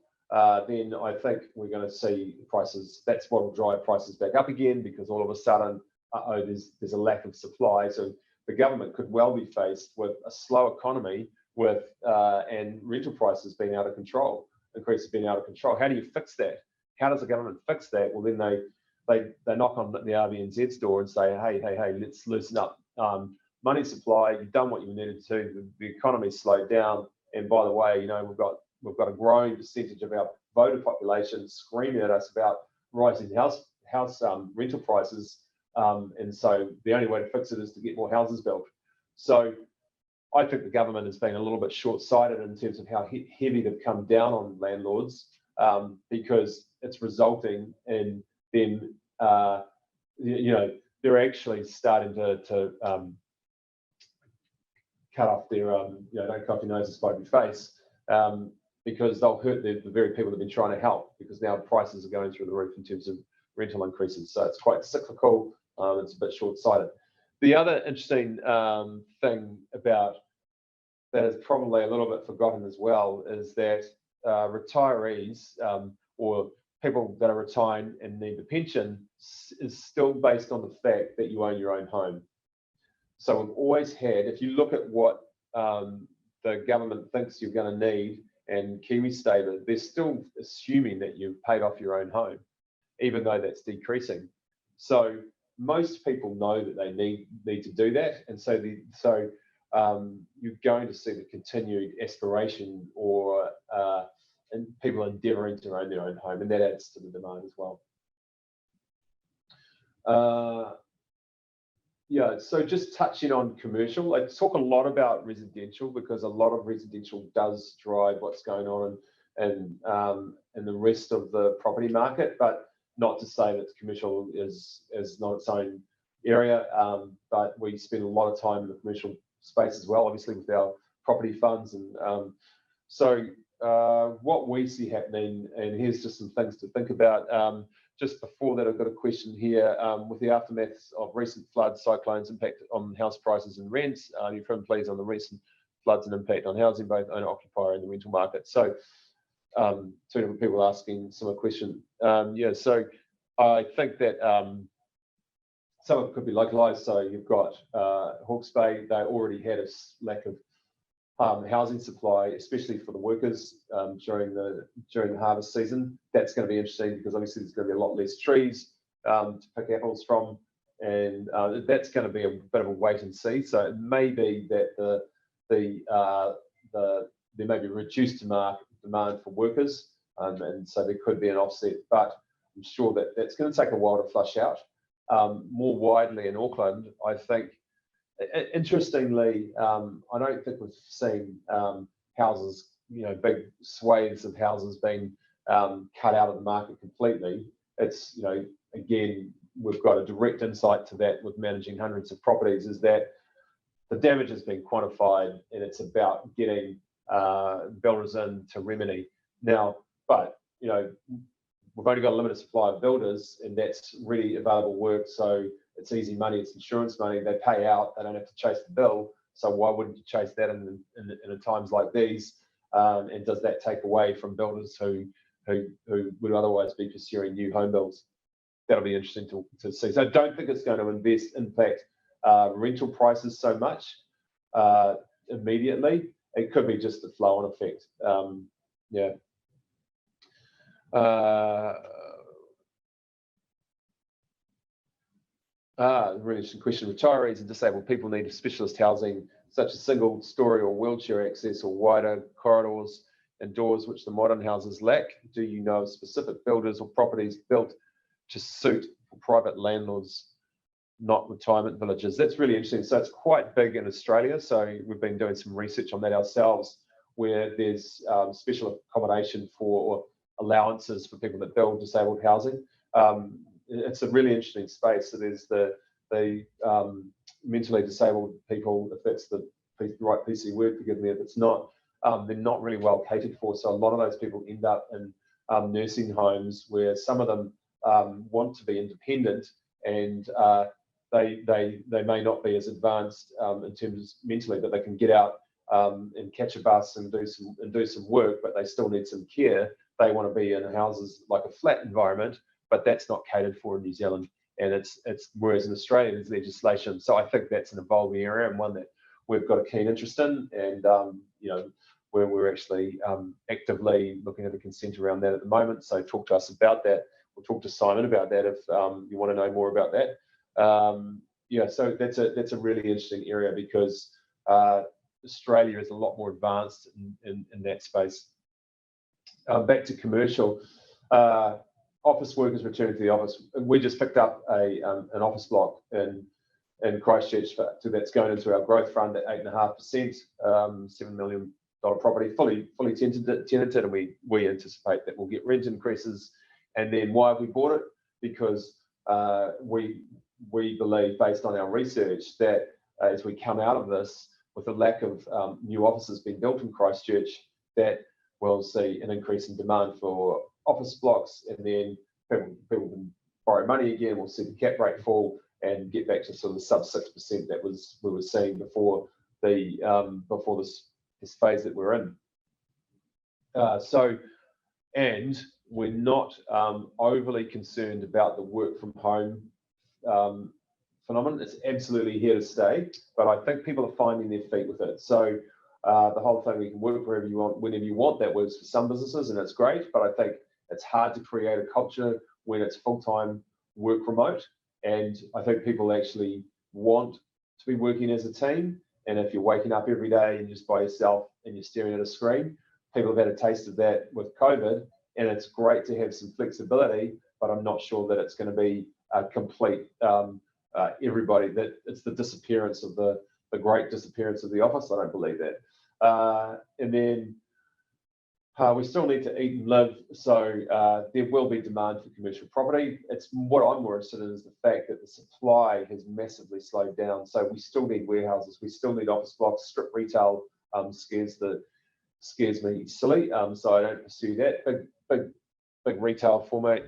then I think we're going to see prices. That's what will drive prices back up again, because all of a sudden, there's a lack of supply. So the government could well be faced with a slow economy with and rental prices being out of control, increases being out of control. How do you fix that? How does the government fix that? Well, then they knock on the RBNZ's door and say, hey, let's loosen up. Money supply, you've done what you needed to. The economy's slowed down, and by the way, you know, we've got a growing percentage of our voter population screaming at us about rising house rental prices, and so the only way to fix it is to get more houses built. So I think the government has been a little bit short-sighted in terms of how heavy they've come down on landlords, because it's resulting in them, you know, they're actually starting to cut off their, you know, don't cut off your nose to spite your face, because they'll hurt the very people that have been trying to help, because now prices are going through the roof in terms of rental increases. So it's quite cyclical. It's a bit short-sighted. The other interesting thing about that is probably a little bit forgotten as well is that retirees or people that are retiring and need the pension is still based on the fact that you own your own home. So we've always had, if you look at what the government thinks you're going to need and KiwiSaver, they're still assuming that you've paid off your own home, even though that's decreasing. So most people know that they need to do that, and so you're going to see the continued aspiration or and people endeavouring to own their own home, and that adds to the demand as well. Yeah, so just touching on commercial, I talk a lot about residential because a lot of residential does drive what's going on in the rest of the property market, but not to say that commercial is not its own area, but we spend a lot of time in the commercial space as well, obviously with our property funds. And so what we see happening, and here's just some things to think about. Just before that, I've got a question here. With the aftermath of recent floods, cyclones impact on house prices and rents, your comment please on the recent floods and impact on housing, both owner-occupier and the rental market. So two different people asking similar question. Yeah, so I think that some of it could be localized. So you've got Hawke's Bay, they already had a lack of housing supply, especially for the workers during the harvest season. That's going to be interesting because obviously there's going to be a lot less trees to pick apples from, and that's going to be a bit of a wait and see. So it may be that there may be reduced demand for workers, and so there could be an offset, but I'm sure that that's going to take a while to flush out. More widely in Auckland, I think, interestingly, I don't think we've seen houses, you know, big swathes of houses being cut out of the market completely. It's, you know, again, we've got a direct insight to that with managing hundreds of properties, is that the damage has been quantified, and it's about getting builders in to remedy now. But, you know, we've only got a limited supply of builders, and that's really available work. So it's easy money, it's insurance money. They pay out, they don't have to chase the bill. So why wouldn't you chase that in times like these? And does that take away from builders who would otherwise be pursuing new home builds? That'll be interesting to see. So I don't think it's going to impact rental prices so much immediately. It could be just a flow-on effect. Yeah. Really interesting question. Retirees and disabled people need specialist housing, such as single story or wheelchair access or wider corridors and doors, which the modern houses lack. Do you know of specific builders or properties built to suit private landlords, not retirement villages? That's really interesting. So it's quite big in Australia. So we've been doing some research on that ourselves, where there's special accommodation for allowances for people that build disabled housing. It's a really interesting space. So there's the mentally disabled people, if that's the right PC word, forgive me if it's not, they're not really well catered for. So a lot of those people end up in nursing homes where some of them want to be independent, and they may not be as advanced in terms of mentally, but they can get out and catch a bus and do some work, but they still need some care. They want to be in houses like a flat environment, but that's not catered for in New Zealand. and it's whereas in Australia there's legislation. So I think that's an evolving area and one that we've got a keen interest in, and you know, where we're actually actively looking at the consent around that at the moment. So talk to us about that. We'll talk to Simon about that if you want to know more about that. Yeah, so that's a really interesting area because Australia is a lot more advanced in that space. Back to commercial, office workers returning to the office. We just picked up an office block in Christchurch that's going into our growth fund at 8.5%, $7 million property, fully tenanted, and we anticipate that we'll get rent increases. And then why have we bought it? Because we believe, based on our research, that as we come out of this with a lack of new offices being built in Christchurch, that we'll see an increase in demand for office blocks, and then people can borrow money again. We'll see the cap rate fall and get back to sort of the sub 6% that we were seeing before this phase that we're in. And we're not overly concerned about the work from home phenomenon. It's absolutely here to stay, but I think people are finding their feet with it. So the whole thing, we can work wherever you want, whenever you want, that works for some businesses, and it's great, but I think it's hard to create a culture when it's full-time work remote. And I think people actually want to be working as a team. And if you're waking up every day and just by yourself and you're staring at a screen, people have had a taste of that with COVID, and it's great to have some flexibility, but I'm not sure that it's going to be a complete everybody, that it's the disappearance of the great disappearance of the office. I don't believe that. And then we still need to eat and live, so there will be demand for commercial property. It's what I'm more interested in is the fact that the supply has massively slowed down. So we still need warehouses, we still need office blocks. Strip retail scares me silly, so I don't pursue that. Big retail format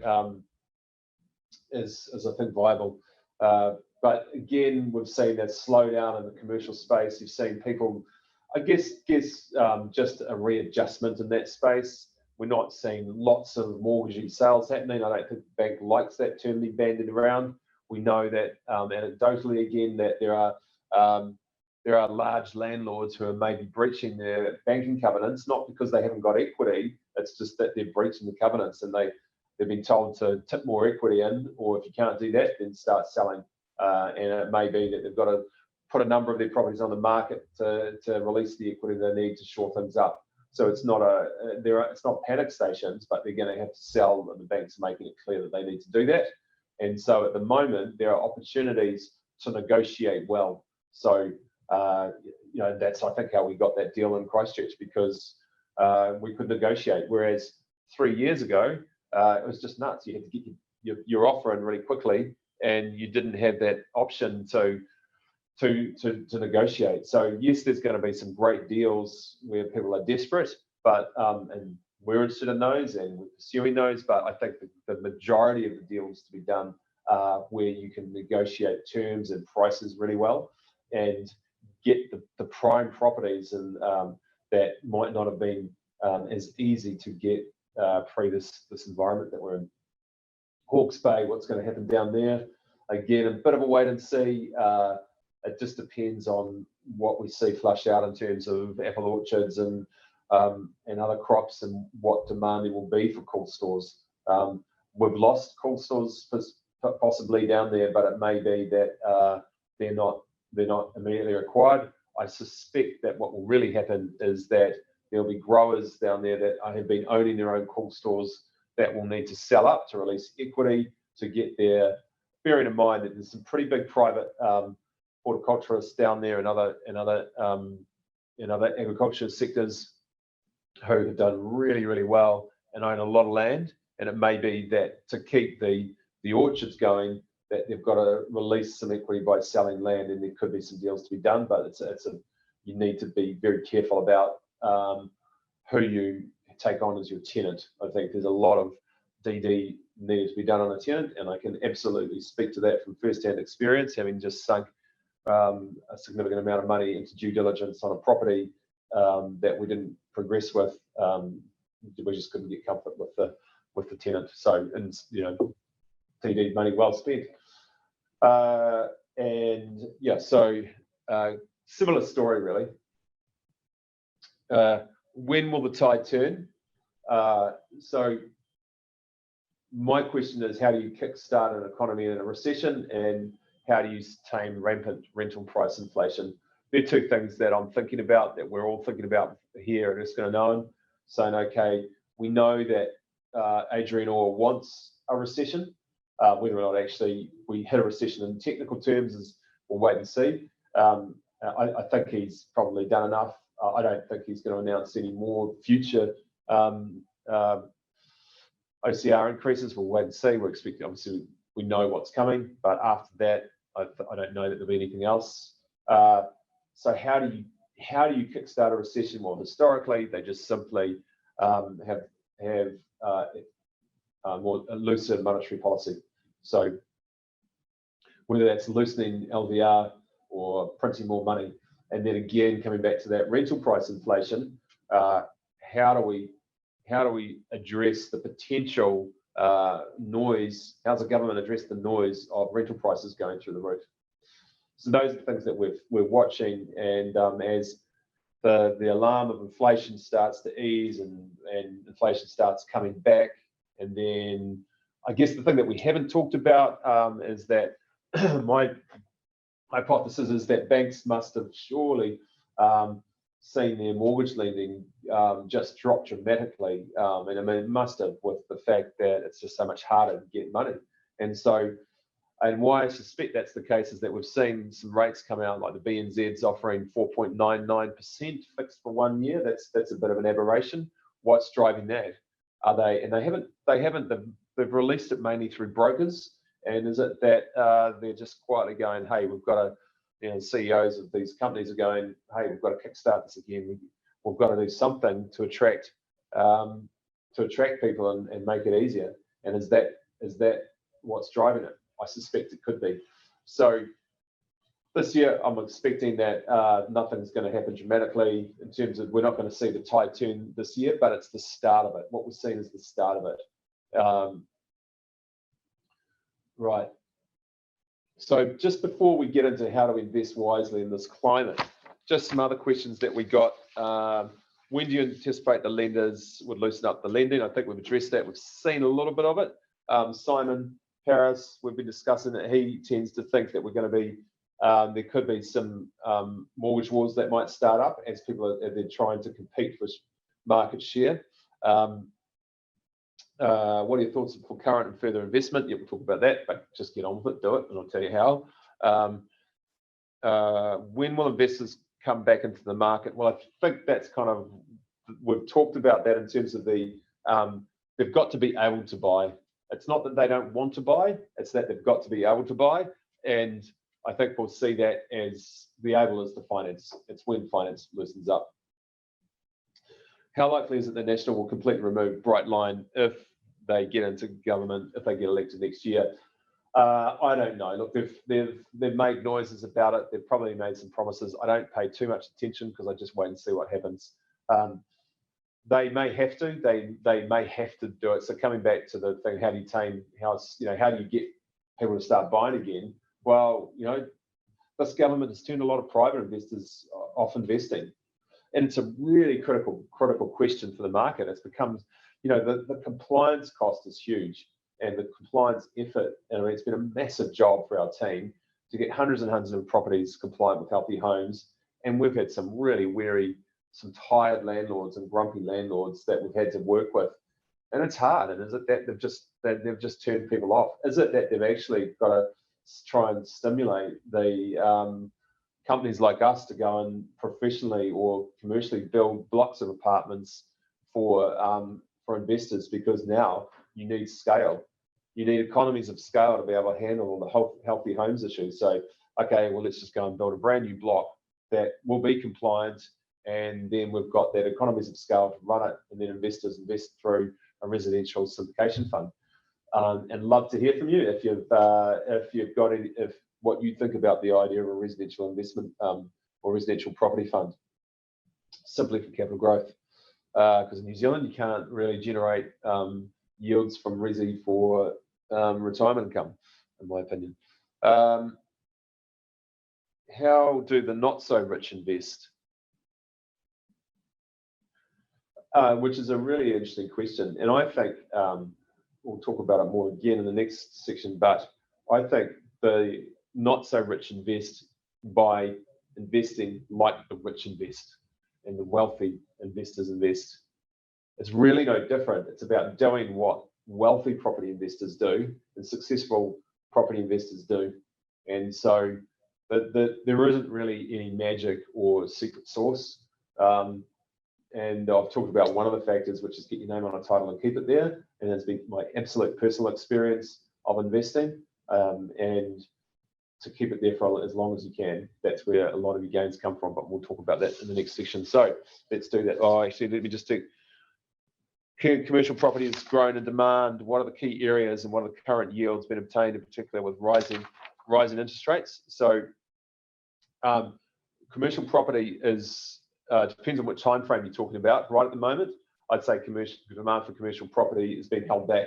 is I think viable. But again, we've seen that slow down in the commercial space. You've seen people, I guess just a readjustment in that space. We're not seeing lots of mortgagee sales happening. I don't think the bank likes that term being bandied around. We know that anecdotally, again, that there are large landlords who are maybe breaching their banking covenants, not because they haven't got equity. It's just that they're breaching the covenants, and they've been told to tip more equity in, or if you can't do that, then start selling. And it may be that they've got to put a number of their properties on the market to release the equity they need to shore things up. So it's not it's not panic stations, but they're going to have to sell, and the bank's making it clear that they need to do that. And so at the moment, there are opportunities to negotiate well. So you know, that's I think how we got that deal in Christchurch, because we could negotiate. Whereas 3 years ago, it was just nuts. You had to get your offer in really quickly, and you didn't have that option to negotiate. So yes, there's going to be some great deals where people are desperate, but and we're interested in those and we're pursuing those. But I think the majority of the deals to be done where you can negotiate terms and prices really well and get the prime properties, and that might not have been as easy to get pre this environment that we're in. Hawke's Bay, what's going to happen down there? Again, a bit of a wait and see. It just depends on what we see flush out in terms of apple orchards and other crops, and what demand there will be for cool stores. We've lost cool stores possibly down there, but it may be that they're not immediately required. I suspect that what will really happen is that there'll be growers down there that have been owning their own cool stores that will need to sell up to release equity to get there. Bearing in mind that there's some pretty big private horticulturists down there and other agriculture sectors who have done really well and own a lot of land. And it may be that to keep the orchards going, that they've got to release some equity by selling land, and there could be some deals to be done. But you need to be very careful about who you take on as your tenant. I think there's a lot of DD needed to be done on a tenant, and I can absolutely speak to that from first-hand experience, having just sunk a significant amount of money into due diligence on a property that we didn't progress with. We just couldn't get comfort with the tenant. So, and you know, DD money well spent. And yeah, so similar story really. When will the tide turn? So my question is, how do you kickstart an economy in a recession, and how do you tame rampant rental price inflation? They're two things that I'm thinking about, that we're all thinking about here at Erskine and Owen, saying, okay, we know that Adrian Orr wants a recession. Whether or not actually we hit a recession in technical terms is we'll wait and see. I think he's probably done enough. I don't think he's going to announce any more future OCR increases. We'll wait and see. We're expecting, obviously, we know what's coming, but after that, I don't know that there'll be anything else. So how do you kickstart a recession? Well, historically, they just simply have more looser monetary policy. So whether that's loosening LVR or printing more money, and then again coming back to that rental price inflation, how do we address the potential noise? How's the government address the noise of rental prices going through the roof? So those are the things that we're watching, and as the alarm of inflation starts to ease and inflation starts coming back, and then I guess the thing that we haven't talked about is that my hypothesis is that banks must have surely seen their mortgage lending just drop dramatically, and I mean it must have, with the fact that it's just so much harder to get money. And why I suspect that's the case is that we've seen some rates come out, like the BNZ's offering 4.99% fixed for 1 year. That's a bit of an aberration. What's driving that? They've released it mainly through brokers. And is it that they're just quietly going, hey, we've got to, CEOs of these companies are going, hey, we've got to kickstart this again. We've got to do something to attract people and make it easier. And is that what's driving it? I suspect it could be. So this year, I'm expecting that nothing's going to happen dramatically in terms of, we're not going to see the tide turn this year, but it's the start of it. What we're seeing is the start of it. Right. So just before we get into how to invest wisely in this climate, just some other questions that we got. When do you anticipate the lenders would loosen up the lending? I think we've addressed that. We've seen a little bit of it. Simon Paris, we've been discussing that he tends to think that we're going to be, there could be some mortgage wars that might start up as they're trying to compete for market share. What are your thoughts for current and further investment? Yeah, we'll talk about that, but just get on with it, do it, and I'll tell you how. When will investors come back into the market? Well, I think that's kind of, we've talked about that in terms of they've got to be able to buy. It's not that they don't want to buy, it's that they've got to be able to buy. And I think we'll see that as the able is the finance. It's when finance loosens up. How likely is it the National will completely remove Bright Line if they get into government, if they get elected next year? I don't know. Look, they've made noises about it. They've probably made some promises. I don't pay too much attention because I just wait and see what happens. They may have to. They may have to do it. So coming back to the thing, how do you tame? How do you get people to start buying again? Well, this government has turned a lot of private investors off investing, and it's a really critical question for the market. It's become, the compliance cost is huge, and the compliance effort. I mean, it's been a massive job for our team to get hundreds and hundreds of properties compliant with healthy homes, and we've had some really weary, some tired landlords and grumpy landlords that we've had to work with, and it's hard. And is it that they've just turned people off? Is it that they've actually got to try and stimulate the companies like us to go and professionally or commercially build blocks of apartments for investors? Because now you need scale. You need economies of scale to be able to handle all the healthy homes issues. So, okay, well, let's just go and build a brand new block that will be compliant, and then we've got that economies of scale to run it, and then investors invest through a residential syndication fund. And love to hear from you if you've got any, what you think about the idea of a residential investment or residential property fund, simply for capital growth. Because in New Zealand you can't really generate yields from resi for retirement income, in my opinion. How do the not so rich invest? Which is a really interesting question. And I think we'll talk about it more again in the next section, but I think the not so rich invest by investing like the rich invest and the wealthy investors invest. It's really no different. It's about doing what wealthy property investors do and successful property investors do. And so there isn't really any magic or secret sauce. And I've talked about one of the factors, which is get your name on a title and keep it there. And it's been my absolute personal experience of investing. And to keep it there for as long as you can. That's where a lot of your gains come from, but we'll talk about that in the next section. So let's do that. Oh, actually, let me just do commercial property has grown in demand. What are the key areas and what are the current yields been obtained, in particular with rising interest rates? So commercial property is depends on what time frame you're talking about. Right at the moment, I'd say demand for commercial property has been held back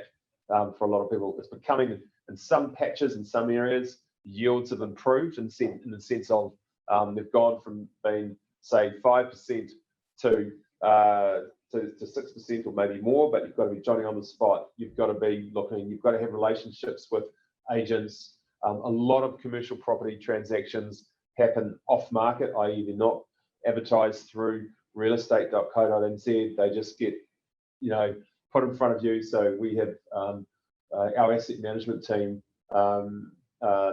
for a lot of people. It's becoming, in some patches, in some areas, yields have improved in the sense of they've gone from being, say, 5% to 6% or maybe more, but you've got to be Johnny on the spot. You've got to be looking, you've got to have relationships with agents. A lot of commercial property transactions happen off market, i.e. they're not advertised through realestate.co.nz. They just get, put in front of you. So we have our asset management team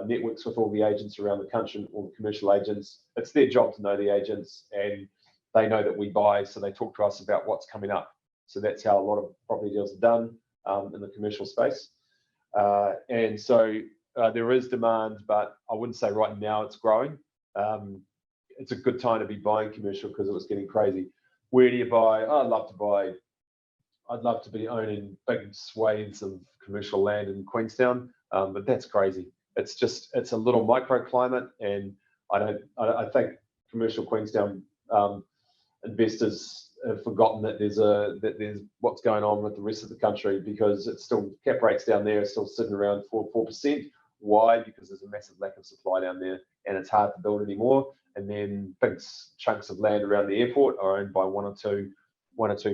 networks with all the agents around the country, all the commercial agents. It's their job to know the agents, and they know that we buy, so they talk to us about what's coming up. So that's how a lot of property deals are done in the commercial space. And so there is demand, but I wouldn't say right now it's growing. It's a good time to be buying commercial because it was getting crazy. Where do you buy? Oh, I'd love to be owning big swathes of commercial land in Queenstown, but that's crazy. It's a little microclimate, and I think commercial Queenstown investors have forgotten that there's what's going on with the rest of the country, because it's still, cap rates down there are still sitting around 4%. Why? Because there's a massive lack of supply down there, and it's hard to build anymore. And then big chunks of land around the airport are owned by one or two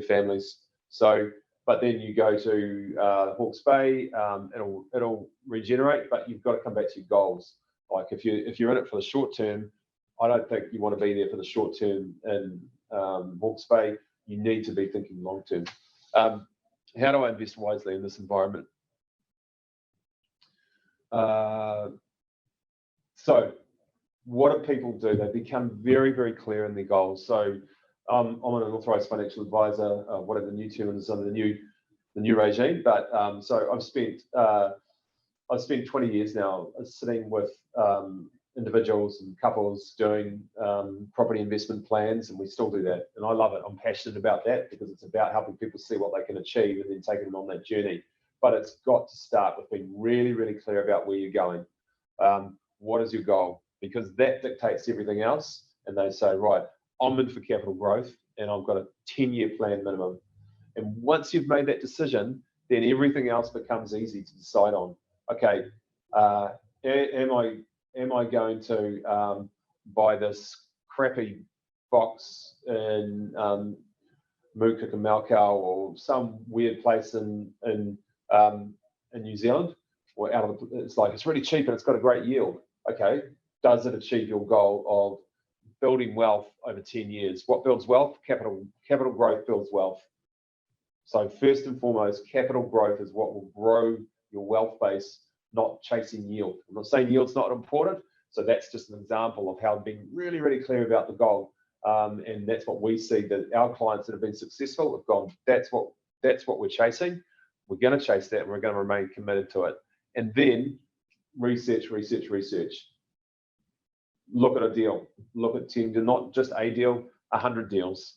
families. So, but then you go to Hawke's Bay, it'll regenerate, but you've got to come back to your goals. Like if you're in it for the short term, I don't think you want to be there for the short term in Hawke's Bay. You need to be thinking long term. How do I invest wisely in this environment? So what do people do? They become very, very clear in their goals. So I'm an authorized financial advisor, whatever the new term is under the new regime. But so I've spent 20 years now sitting with individuals and couples doing property investment plans, and we still do that. And I love it. I'm passionate about that because it's about helping people see what they can achieve and then taking them on that journey. But it's got to start with being really, really clear about where you're going. What is your goal? Because that dictates everything else. And they say, right, I'm in for capital growth and I've got a 10-year plan minimum. And once you've made that decision, then everything else becomes easy to decide on. Okay, am I going to buy this crappy box in Mookuk and Malkau or some weird place in New Zealand, or it's really cheap and it's got a great yield? Okay, does it achieve your goal of building wealth over 10 years? What builds wealth? Capital growth builds wealth. So first and foremost, capital growth is what will grow your wealth base, not chasing yield. I'm not saying yield's not important. So that's just an example of how being really, really clear about the goal. And that's what we see, that our clients that have been successful have gone, that's what we're chasing. We're going to chase that and we're going to remain committed to it. And then research. Look at a deal. Look at 10, not just a deal, 100 deals.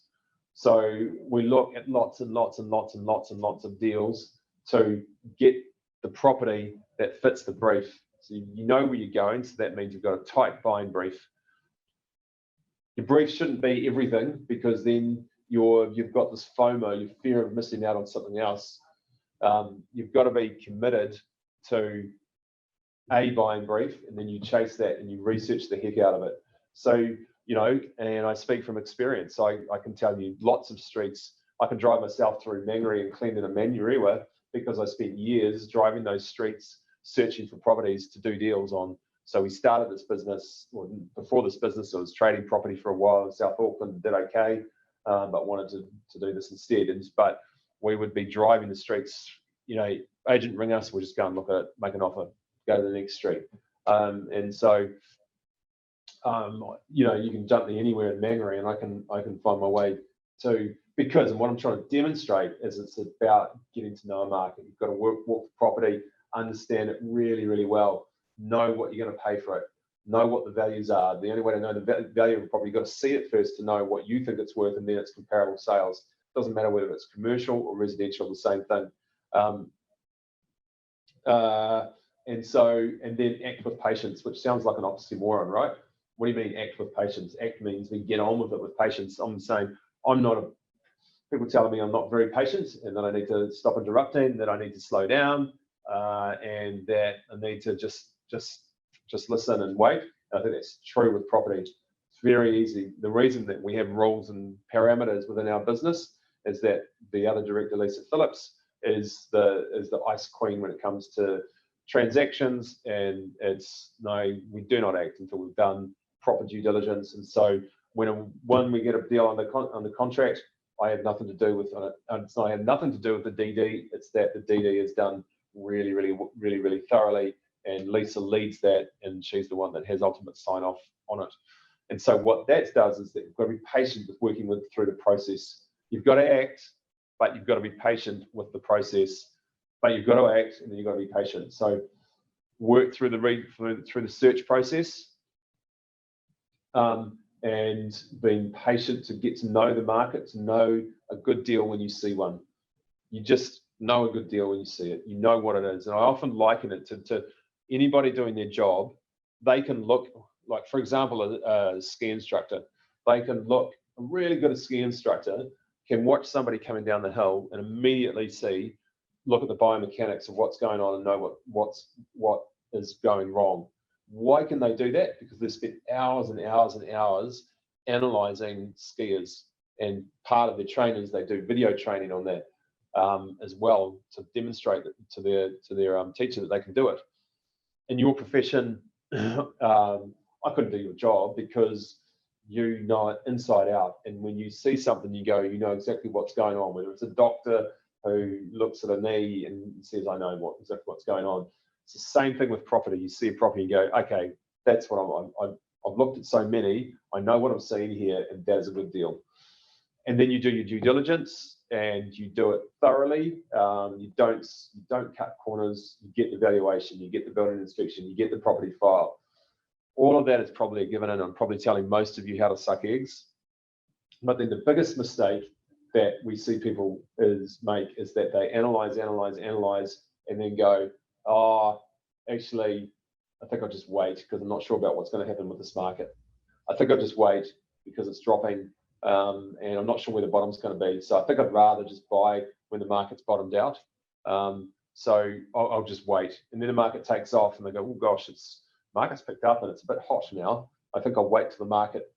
So we look at lots and lots of deals to get the property that fits the brief. So you know where you're going. So that means you've got a tight buying brief. Your brief shouldn't be everything, because then you've got this FOMO, your fear of missing out on something else. You've got to be committed to a buying brief, and then you chase that and you research the heck out of it. So, and I speak from experience. I can tell you lots of streets. I can drive myself through Mangere and Clendon and Manurewa because I spent years driving those streets, searching for properties to do deals on. So we started this business, or before this business, I was trading property for a while in South Auckland, did okay, but wanted to do this instead. But we would be driving the streets, agent ring us, we'll just go and look at it, make an offer, go to the next street. And so, you can jump me anywhere in Mangere and I can find my way to, because, and what I'm trying to demonstrate is it's about getting to know a market. You've got to walk the property, understand it really, really well, know what you're going to pay for it, know what the values are. The only way to know the value of a property, you've got to see it first to know what you think it's worth, and then it's comparable sales. It doesn't matter whether it's commercial or residential, the same thing. And then act with patience, which sounds like an oxymoron, right? What do you mean act with patience? Act means we get on with it with patience. I'm saying people telling me I'm not very patient, and that I need to stop interrupting, that I need to slow down, and that I need to just listen and wait. I think that's true with property. It's very easy. The reason that we have rules and parameters within our business is that the other director, Lisa Phillips, is the ice queen when it comes to transactions, and we do not act until we've done proper due diligence. And so when we get a deal on the contract, I have nothing to do with it. It's not have nothing to do with the DD. It's that the DD is done really, really, really, really thoroughly, and Lisa leads that, and she's the one that has ultimate sign off on it. And so what that does is that you've got to be patient with working through the process. You've got to act, but you've got to be patient with the process. But you've got to act, and then you've got to be patient. So work through the search process, and being patient to get to know the market, to know a good deal when you see one. You just know a good deal when you see it. You know what it is. And I often liken it to anybody doing their job. They can look, like, for example, a ski instructor. They can look, a really good ski instructor can watch somebody coming down the hill and immediately look at the biomechanics of what's going on and know what is going wrong. Why can they do that? Because they spent hours and hours and hours analyzing skiers, and part of their trainers, they do video training on that as well, to demonstrate to their teacher that they can do it. In your profession, I couldn't do your job because you know it inside out, and when you see something, you know exactly what's going on. Whether it's a doctor who looks at a knee and says, I know exactly what's going on. It's the same thing with property. You see a property and go, okay, that's what I've looked at so many, I know what I'm seeing here, and that is a good deal. And then you do your due diligence, and you do it thoroughly. You don't cut corners. You get the valuation, you get the building inspection, you get the property file. All of that is probably a given, and I'm probably telling most of you how to suck eggs. But then the biggest mistake that we see people make is that they analyze, and then go, oh, actually, I think I'll just wait because I'm not sure about what's going to happen with this market. I think I'll just wait because it's dropping, and I'm not sure where the bottom's going to be. So I think I'd rather just buy when the market's bottomed out. So I'll just wait. And then the market takes off and they go, oh gosh, market's picked up and it's a bit hot now. I think I'll wait till the market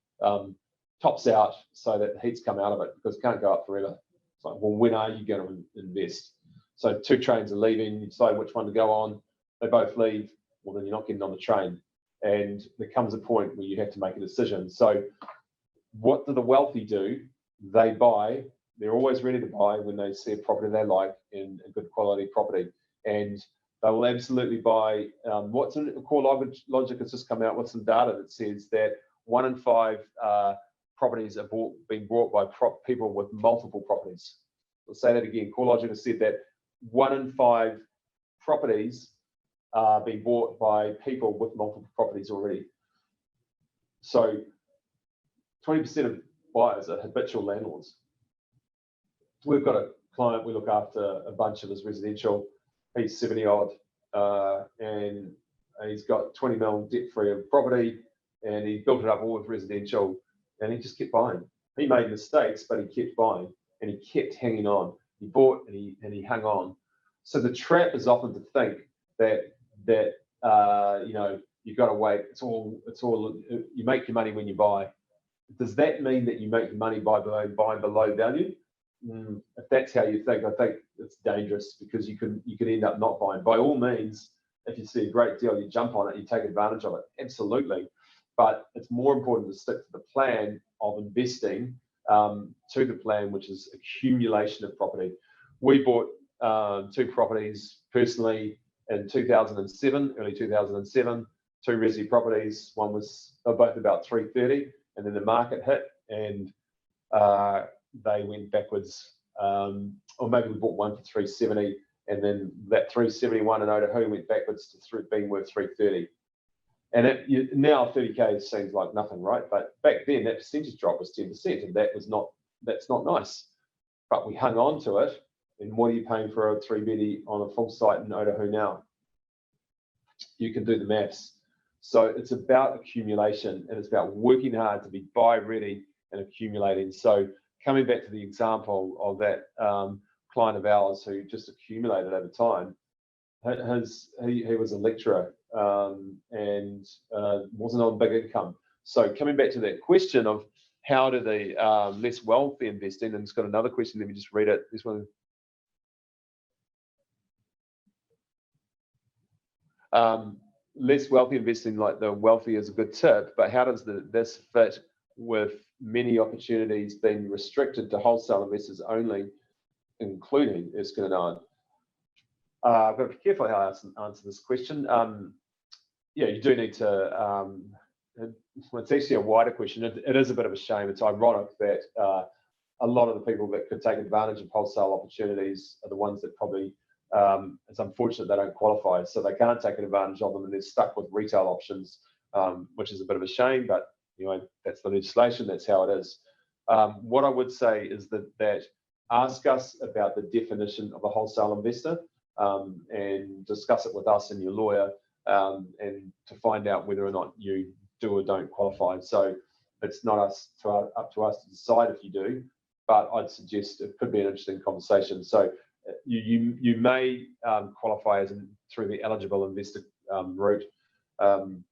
tops out so that the heat's come out of it, because it can't go up forever. It's like, well, when are you going to invest? So two trains are leaving, you decide which one to go on. They both leave. Well, then you're not getting on the train. And there comes a point where you have to make a decision. So what do the wealthy do? They buy. They're always ready to buy when they see a property they like, and a good quality property. And they will absolutely buy. What's in Core Logic has just come out with some data that says that 1 in 5 properties are being bought by people with multiple properties. I'll say that again. Core Logic has said that 1 in 5 properties are being bought by people with multiple properties already. So 20% of buyers are habitual landlords. We've got a client, we look after a bunch of his residential. He's 70 odd, and he's got 20 mil debt free of property, and he built it up all with residential, and he just kept buying. He made mistakes, but he kept buying, and he kept hanging on. He bought and he hung on. So the trap is often to think that you know, you've got to wait. It's all you make your money when you buy. Does that mean that you make your money by buying below value? If that's how you think, I think it's dangerous, because you could end up not buying. By all means, if you see a great deal, you jump on it, you take advantage of it, absolutely. But it's more important to stick to the plan of investing, to the plan, which is accumulation of property. We bought 2 properties personally in 2007, early 2007, 2 resi properties. One was both about 330, and then the market hit, and they went backwards. Or maybe we bought one for 370, and then that 371 in Otahu went backwards to being worth 330. And now 30k seems like nothing, right? But back then that percentage drop was 10%, and that's not nice. But we hung on to it. And what are you paying for a 3-beddy on a full site in Otahu now? You can do the maths. So it's about accumulation, and it's about working hard to be buy ready and accumulating. So coming back to the example of that client of ours who just accumulated over time, he was a lecturer and wasn't on big income. So coming back to that question of how do the less wealthy invest in, and it's got another question, let me just read it. This one. Less wealthy investing, like the wealthy, is a good tip, but how does this fit with many opportunities being restricted to wholesale investors only, including Erskine and Owen? I've got to be careful how I answer this question. Yeah, you do need to, it's actually a wider question. It is a bit of a shame. It's ironic that a lot of the people that could take advantage of wholesale opportunities are the ones that probably, it's unfortunate they don't qualify, so they can't take advantage of them, and they're stuck with retail options, which is a bit of a shame, but you know, that's the legislation, that's how it is. What I would say is that ask us about the definition of a wholesale investor, and discuss it with us and your lawyer, and to find out whether or not you do or don't qualify. So it's not up to us to decide if you do, but I'd suggest it could be an interesting conversation. So you may qualify through the eligible investor route, and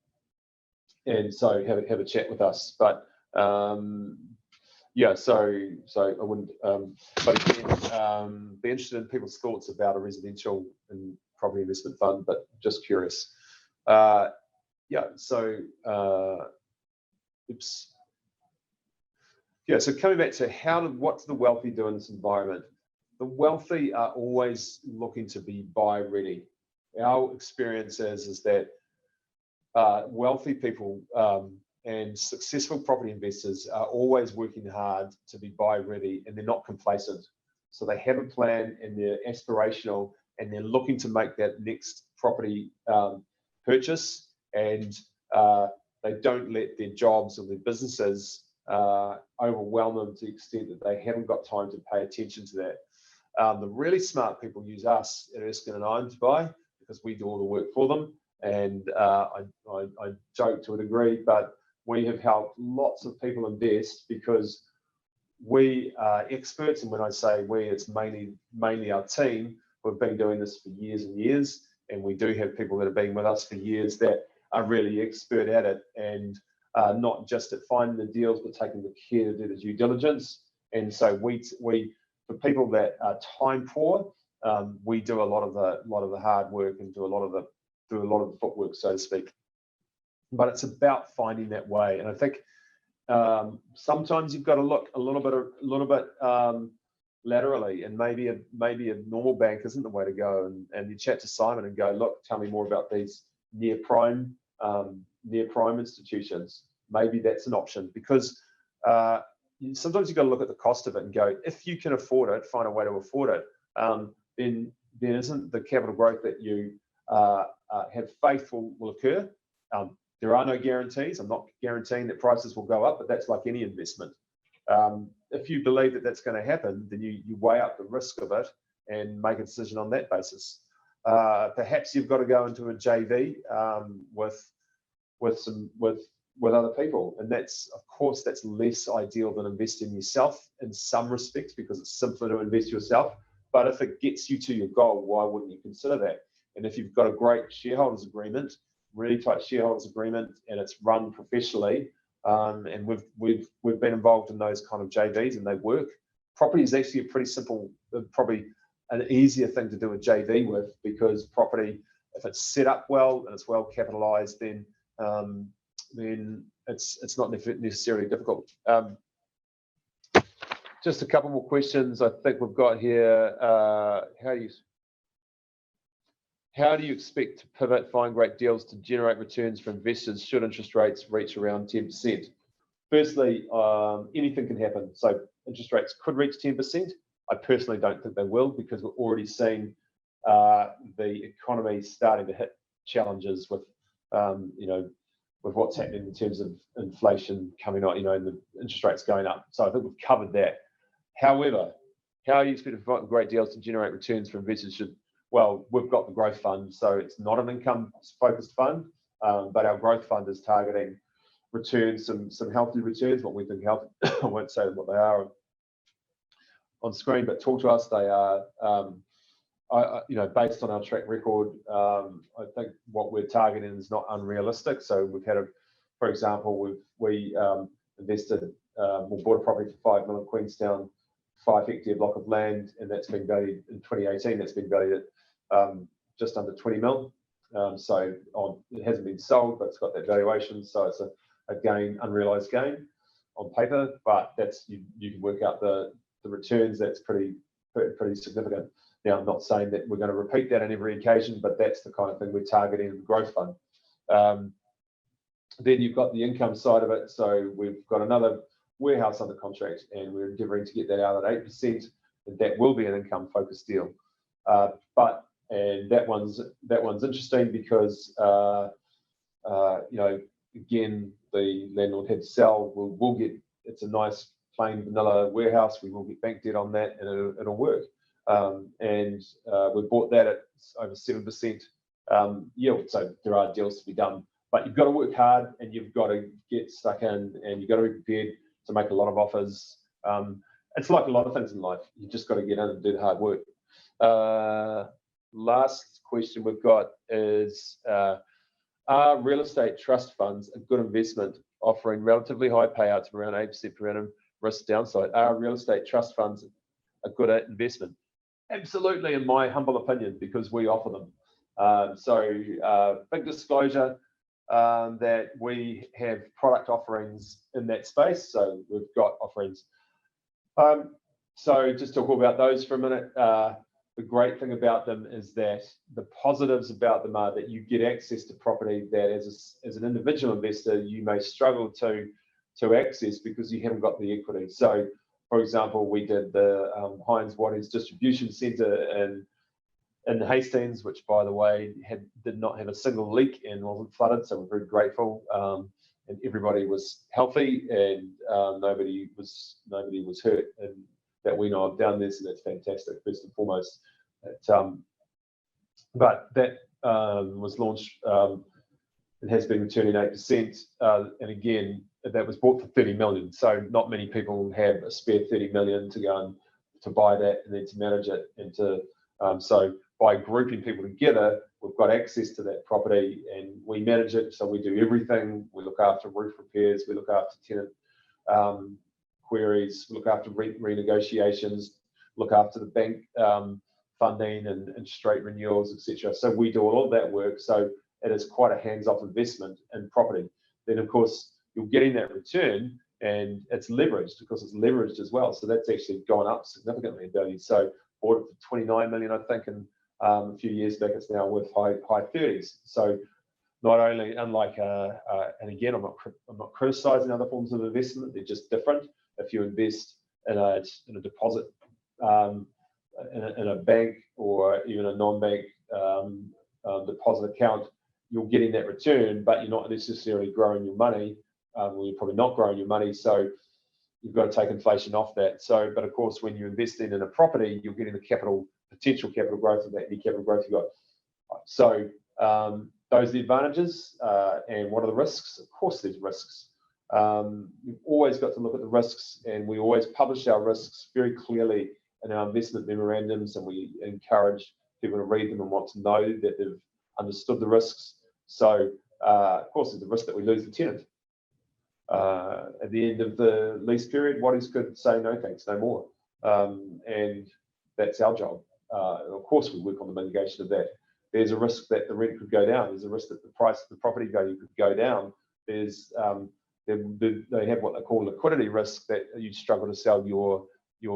so have a chat with us. But yeah, so I wouldn't, but again, be interested in people's thoughts about a residential and property investment fund, but just curious. Yeah, so oops. Yeah, so coming back to what's the wealthy do in this environment? The wealthy are always looking to be buy ready. Our experience is that wealthy people and successful property investors are always working hard to be buy ready, and they're not complacent. So they have a plan, and they're aspirational, and they're looking to make that next property purchase, and they don't let their jobs or their businesses overwhelm them to the extent that they haven't got time to pay attention to that. The really smart people use us at Erskine and Owen to buy, because we do all the work for them. And I joke to a degree, but we have helped lots of people invest because we are experts. And when I say we, it's mainly our team who have been doing this for years and years. And we do have people that have been with us for years that are really expert at it, and not just at finding the deals, but taking the care to do the due diligence. And so we for people that are time poor, we do a lot of the hard work and do a lot of the footwork, so to speak. But it's about finding that way, and I think sometimes you've got to look a little bit laterally, and maybe a normal bank isn't the way to go. And you chat to Simon and go, look, tell me more about these near prime institutions. Maybe that's an option, because sometimes you've got to look at the cost of it and go, if you can afford it, find a way to afford it. Then isn't the capital growth that you have faith will occur. There are no guarantees. I'm not guaranteeing that prices will go up, but that's like any investment. If you believe that that's going to happen, then you weigh up the risk of it and make a decision on that basis. Perhaps you've got to go into a JV with other people, and that's, of course, that's less ideal than investing yourself in some respects, because it's simpler to invest yourself. But if it gets you to your goal, why wouldn't you consider that? And if you've got a great shareholders agreement, really tight shareholders agreement, and it's run professionally, and we've been involved in those kind of JVs, and they work. Property is actually a pretty simple, probably an easier thing to do a JV with, because property, if it's set up well and it's well capitalized, then it's not necessarily difficult. Just a couple more questions I think we've got here. How do you expect to pivot, find great deals to generate returns for investors should interest rates reach around 10%? Firstly, anything can happen. So interest rates could reach 10%. I personally don't think they will, because we're already seeing the economy starting to hit challenges with, with what's happening in terms of inflation coming on, and the interest rates going up. So I think we've covered that. However, how you expect to find great deals to generate returns for investors should, well, we've got the growth fund, so it's not an income-focused fund, but our growth fund is targeting returns, some healthy returns, what we think healthy. I won't say what they are on screen, but talk to us. They are, based on our track record. I think what we're targeting is not unrealistic. So we've had for example, we invested, we bought a property for $5 million, Queenstown, 5-hectare block of land, and that's been valued in 2018. That's been valued at just under 20 million. So it hasn't been sold, but it's got that valuation. So it's a gain, unrealized gain on paper, but that's you can work out the returns. That's pretty significant. Now, I'm not saying that we're going to repeat that on every occasion, but that's the kind of thing we're targeting in the growth fund. Then you've got the income side of it. So we've got another warehouse under contract, and we're endeavouring to get that out at 8%. And that will be an income-focused deal. And that one's interesting because again, the landlord had to sell. We'll get, it's a nice plain vanilla warehouse. We will get bank debt on that, and it'll work. And we bought that at over 7% yield. So there are deals to be done, but you've got to work hard, and you've got to get stuck in, and you've got to be prepared to make a lot of offers. It's like a lot of things in life. You just got to get in and do the hard work. Last question we've got is, are real estate trust funds a good investment, offering relatively high payouts of around 8% per annum, risk downside? Are real estate trust funds a good investment? Absolutely, in my humble opinion, because we offer them. Big disclosure that we have product offerings in that space. So we've got offerings. So just talk about those for a minute. The great thing about them is that the positives about them are that you get access to property that as an individual investor, you may struggle to access because you haven't got the equity. So, for example, we did the Heinz Wattie's distribution centre in Hastings, which, by the way, did not have a single leak and wasn't flooded. So we're very grateful, and everybody was healthy, and nobody was hurt, and that we know of down there. So that's fantastic, first and foremost. But that was launched. It has been returning 8%, and again, that was bought for 30 million. So not many people have a spare 30 million to go and to buy that and then to manage it. And so by grouping people together, we've got access to that property and we manage it. So we do everything. We look after roof repairs, we look after tenant queries, we look after renegotiations, look after the bank funding and interest rate renewals, etc. So we do all of that work. So it is quite a hands-off investment in property. Then, of course, you're getting that return, and it's leveraged because it's leveraged as well. So that's actually gone up significantly in value. So bought it for 29 million, I think, and a few years back, it's now worth high 30s. So not only, unlike, and again, I'm not criticizing other forms of investment. They're just different. If you invest in a deposit in a bank or even a non-bank deposit account, you're getting that return, but you're not necessarily growing your money. Well, you're probably not growing your money, so you've got to take inflation off that. So, but of course, when you're investing in a property, you're getting the potential capital growth of that, any capital growth you've got. So those are the advantages. And what are the risks? Of course, there's risks. You've always got to look at the risks, and we always publish our risks very clearly in our investment memorandums, and we encourage people to read them and want to know that they've understood the risks. So, of course, there's the risk that we lose the tenant. At the end of the lease period, Watties could say no thanks, no more. And that's our job. Of course, we work on the mitigation of that. There's a risk that the rent could go down. There's a risk that the price of the property value could go down. There's they have what they call liquidity risk, that you struggle to sell your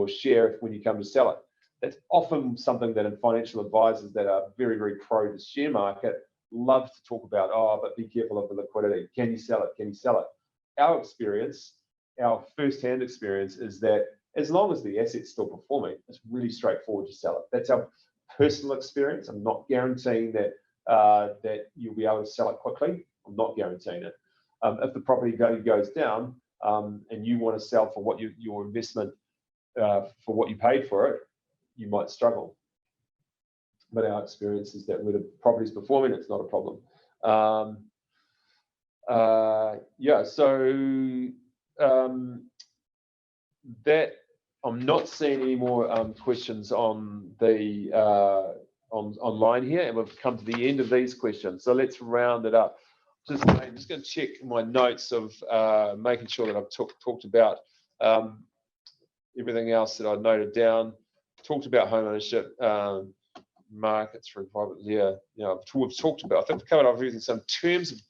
share when you come to sell it. That's often something that in financial advisors that are very, very pro the share market love to talk about. Oh, but be careful of the liquidity. Can you sell it? Can you sell it? Our experience, our first-hand experience, is that as long as the asset's still performing, it's really straightforward to sell it. That's our personal experience. I'm not guaranteeing that that you'll be able to sell it quickly. I'm not guaranteeing it. If the property value goes down and you want to sell for what your investment for what you paid for it, you might struggle. But our experience is that where the property's performing, it's not a problem. Yeah, so that I'm not seeing any more questions on the online here, and we've come to the end of these questions. So let's round it up. I'm just going to check my notes of making sure that I've talked about everything else that I noted down. Talked about home ownership, markets for private. Yeah, we've talked about. I think we've covered off everything. So in terms of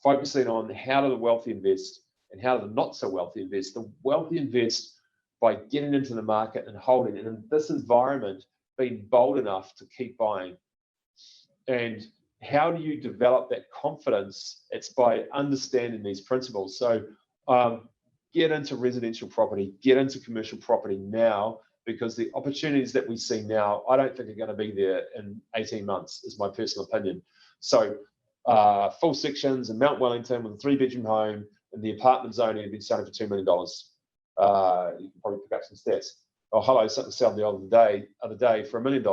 focusing on how do the wealthy invest and how do the not so wealthy invest, the wealthy invest by getting into the market and holding, and in this environment, being bold enough to keep buying. And how do you develop that confidence? It's by understanding these principles. So get into residential property, get into commercial property now, because the opportunities that we see now, I don't think are going to be there in 18 months, is my personal opinion. So full sections in Mount Wellington with a 3-bedroom home in the apartment zone have been selling for $2 million. You can probably pick up some stats. Oh, hello, something sold the other day for $1 million.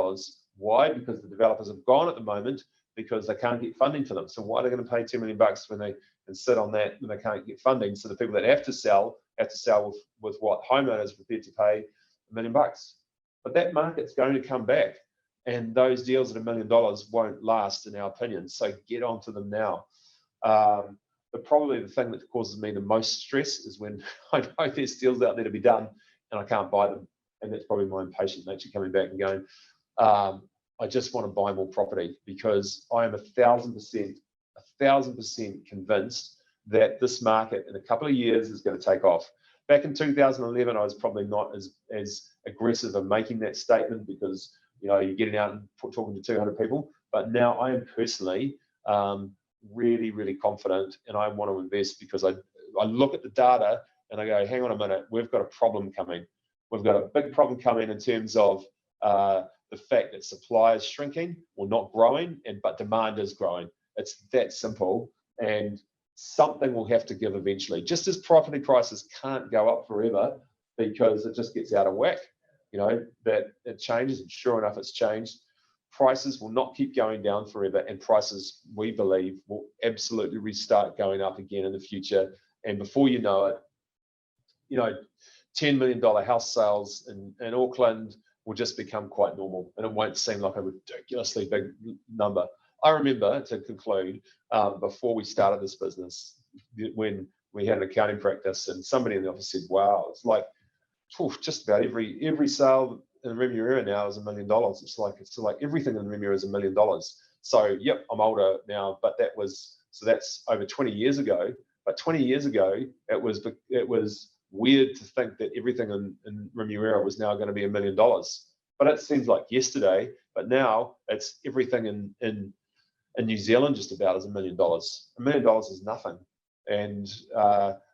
Why? Because the developers have gone at the moment because they can't get funding for them. So why are they going to pay $2 million when they can sit on that when they can't get funding? So the people that have to sell with what homeowners are prepared to pay $1 million. But that market's going to come back, and those deals at $1 million won't last, in our opinion. So get onto them now. But probably the thing that causes me the most stress is when I know there's deals out there to be done and I can't buy them. And that's probably my impatient nature coming back and going, I just want to buy more property, because I am 1,000% convinced that this market in a couple of years is going to take off. Back in 2011, I was probably not as aggressive in making that statement, because you're getting out and talking to 200 people. But now I am personally really, really confident, and I want to invest because I look at the data and I go, hang on a minute, we've got a problem coming. We've got a big problem coming in terms of the fact that supply is shrinking or not growing, but demand is growing. It's that simple, and something will have to give eventually. Just as property prices can't go up forever because it just gets out of whack, that it changes, and sure enough, it's changed. Prices will not keep going down forever, and prices, we believe, will absolutely restart going up again in the future. And before you know it, $10 million house sales in Auckland will just become quite normal, and it won't seem like a ridiculously big number. I remember, to conclude, before we started this business, when we had an accounting practice, and somebody in the office said, wow, it's like just about every sale in Remuera now is $1 million. It's like everything in Remuera is $1 million. So yep, I'm older now, but that's over 20 years ago. But 20 years ago, it was weird to think that everything in Remuera was now going to be $1 million. But it seems like yesterday. But now it's everything in New Zealand just about is $1 million. $1 million is nothing, and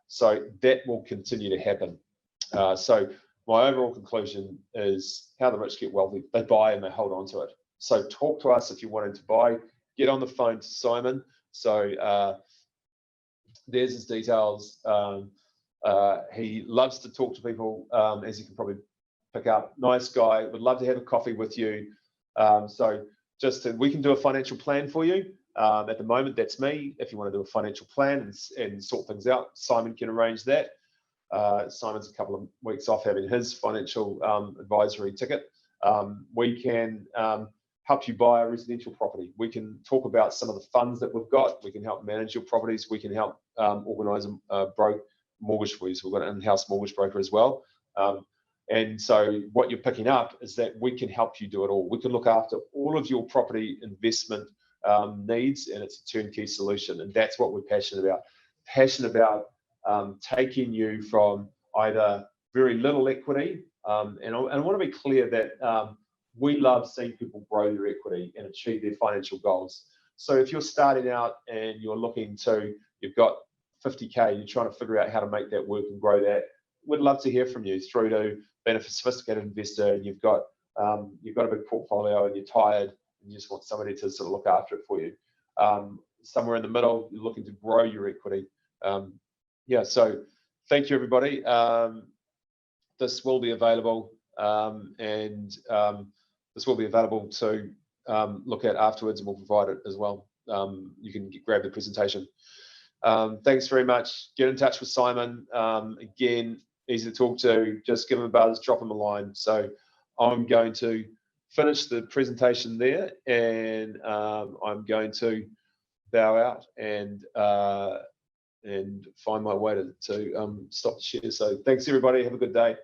so that will continue to happen. So my overall conclusion is how the rich get wealthy. They buy and they hold on to it. So talk to us if you're wanting to buy. Get on the phone to Simon. So there's his details. He loves to talk to people, as you can probably pick up. Nice guy. Would love to have a coffee with you. So we can do a financial plan for you. At the moment, that's me. If you want to do a financial plan and sort things out, Simon can arrange that. Simon's a couple of weeks off having his financial advisory ticket. We can help you buy a residential property. We can talk about some of the funds that we've got. We can help manage your properties. We can help organise a mortgage for you. So we've got an in-house mortgage broker as well. And so what you're picking up is that we can help you do it all. We can look after all of your property investment needs, and it's a turnkey solution. And that's what we're passionate about. Passionate about taking you from either very little equity, and I want to be clear that we love seeing people grow their equity and achieve their financial goals. So if you're starting out and you're you've got 50K, you're trying to figure out how to make that work and grow that, we'd love to hear from you, through to being a sophisticated investor and you've got a big portfolio and you're tired and you just want somebody to sort of look after it for you. Somewhere in the middle, you're looking to grow your equity. Yeah, so thank you, everybody. This will be available, this will be available to look at afterwards, and we'll provide it as well. You can grab the presentation. Thanks very much. Get in touch with Simon. Again, easy to talk to. Just give him a buzz, drop him a line. So I'm going to finish the presentation there, and I'm going to bow out and find my way to stop the share. So thanks, everybody. Have a good day.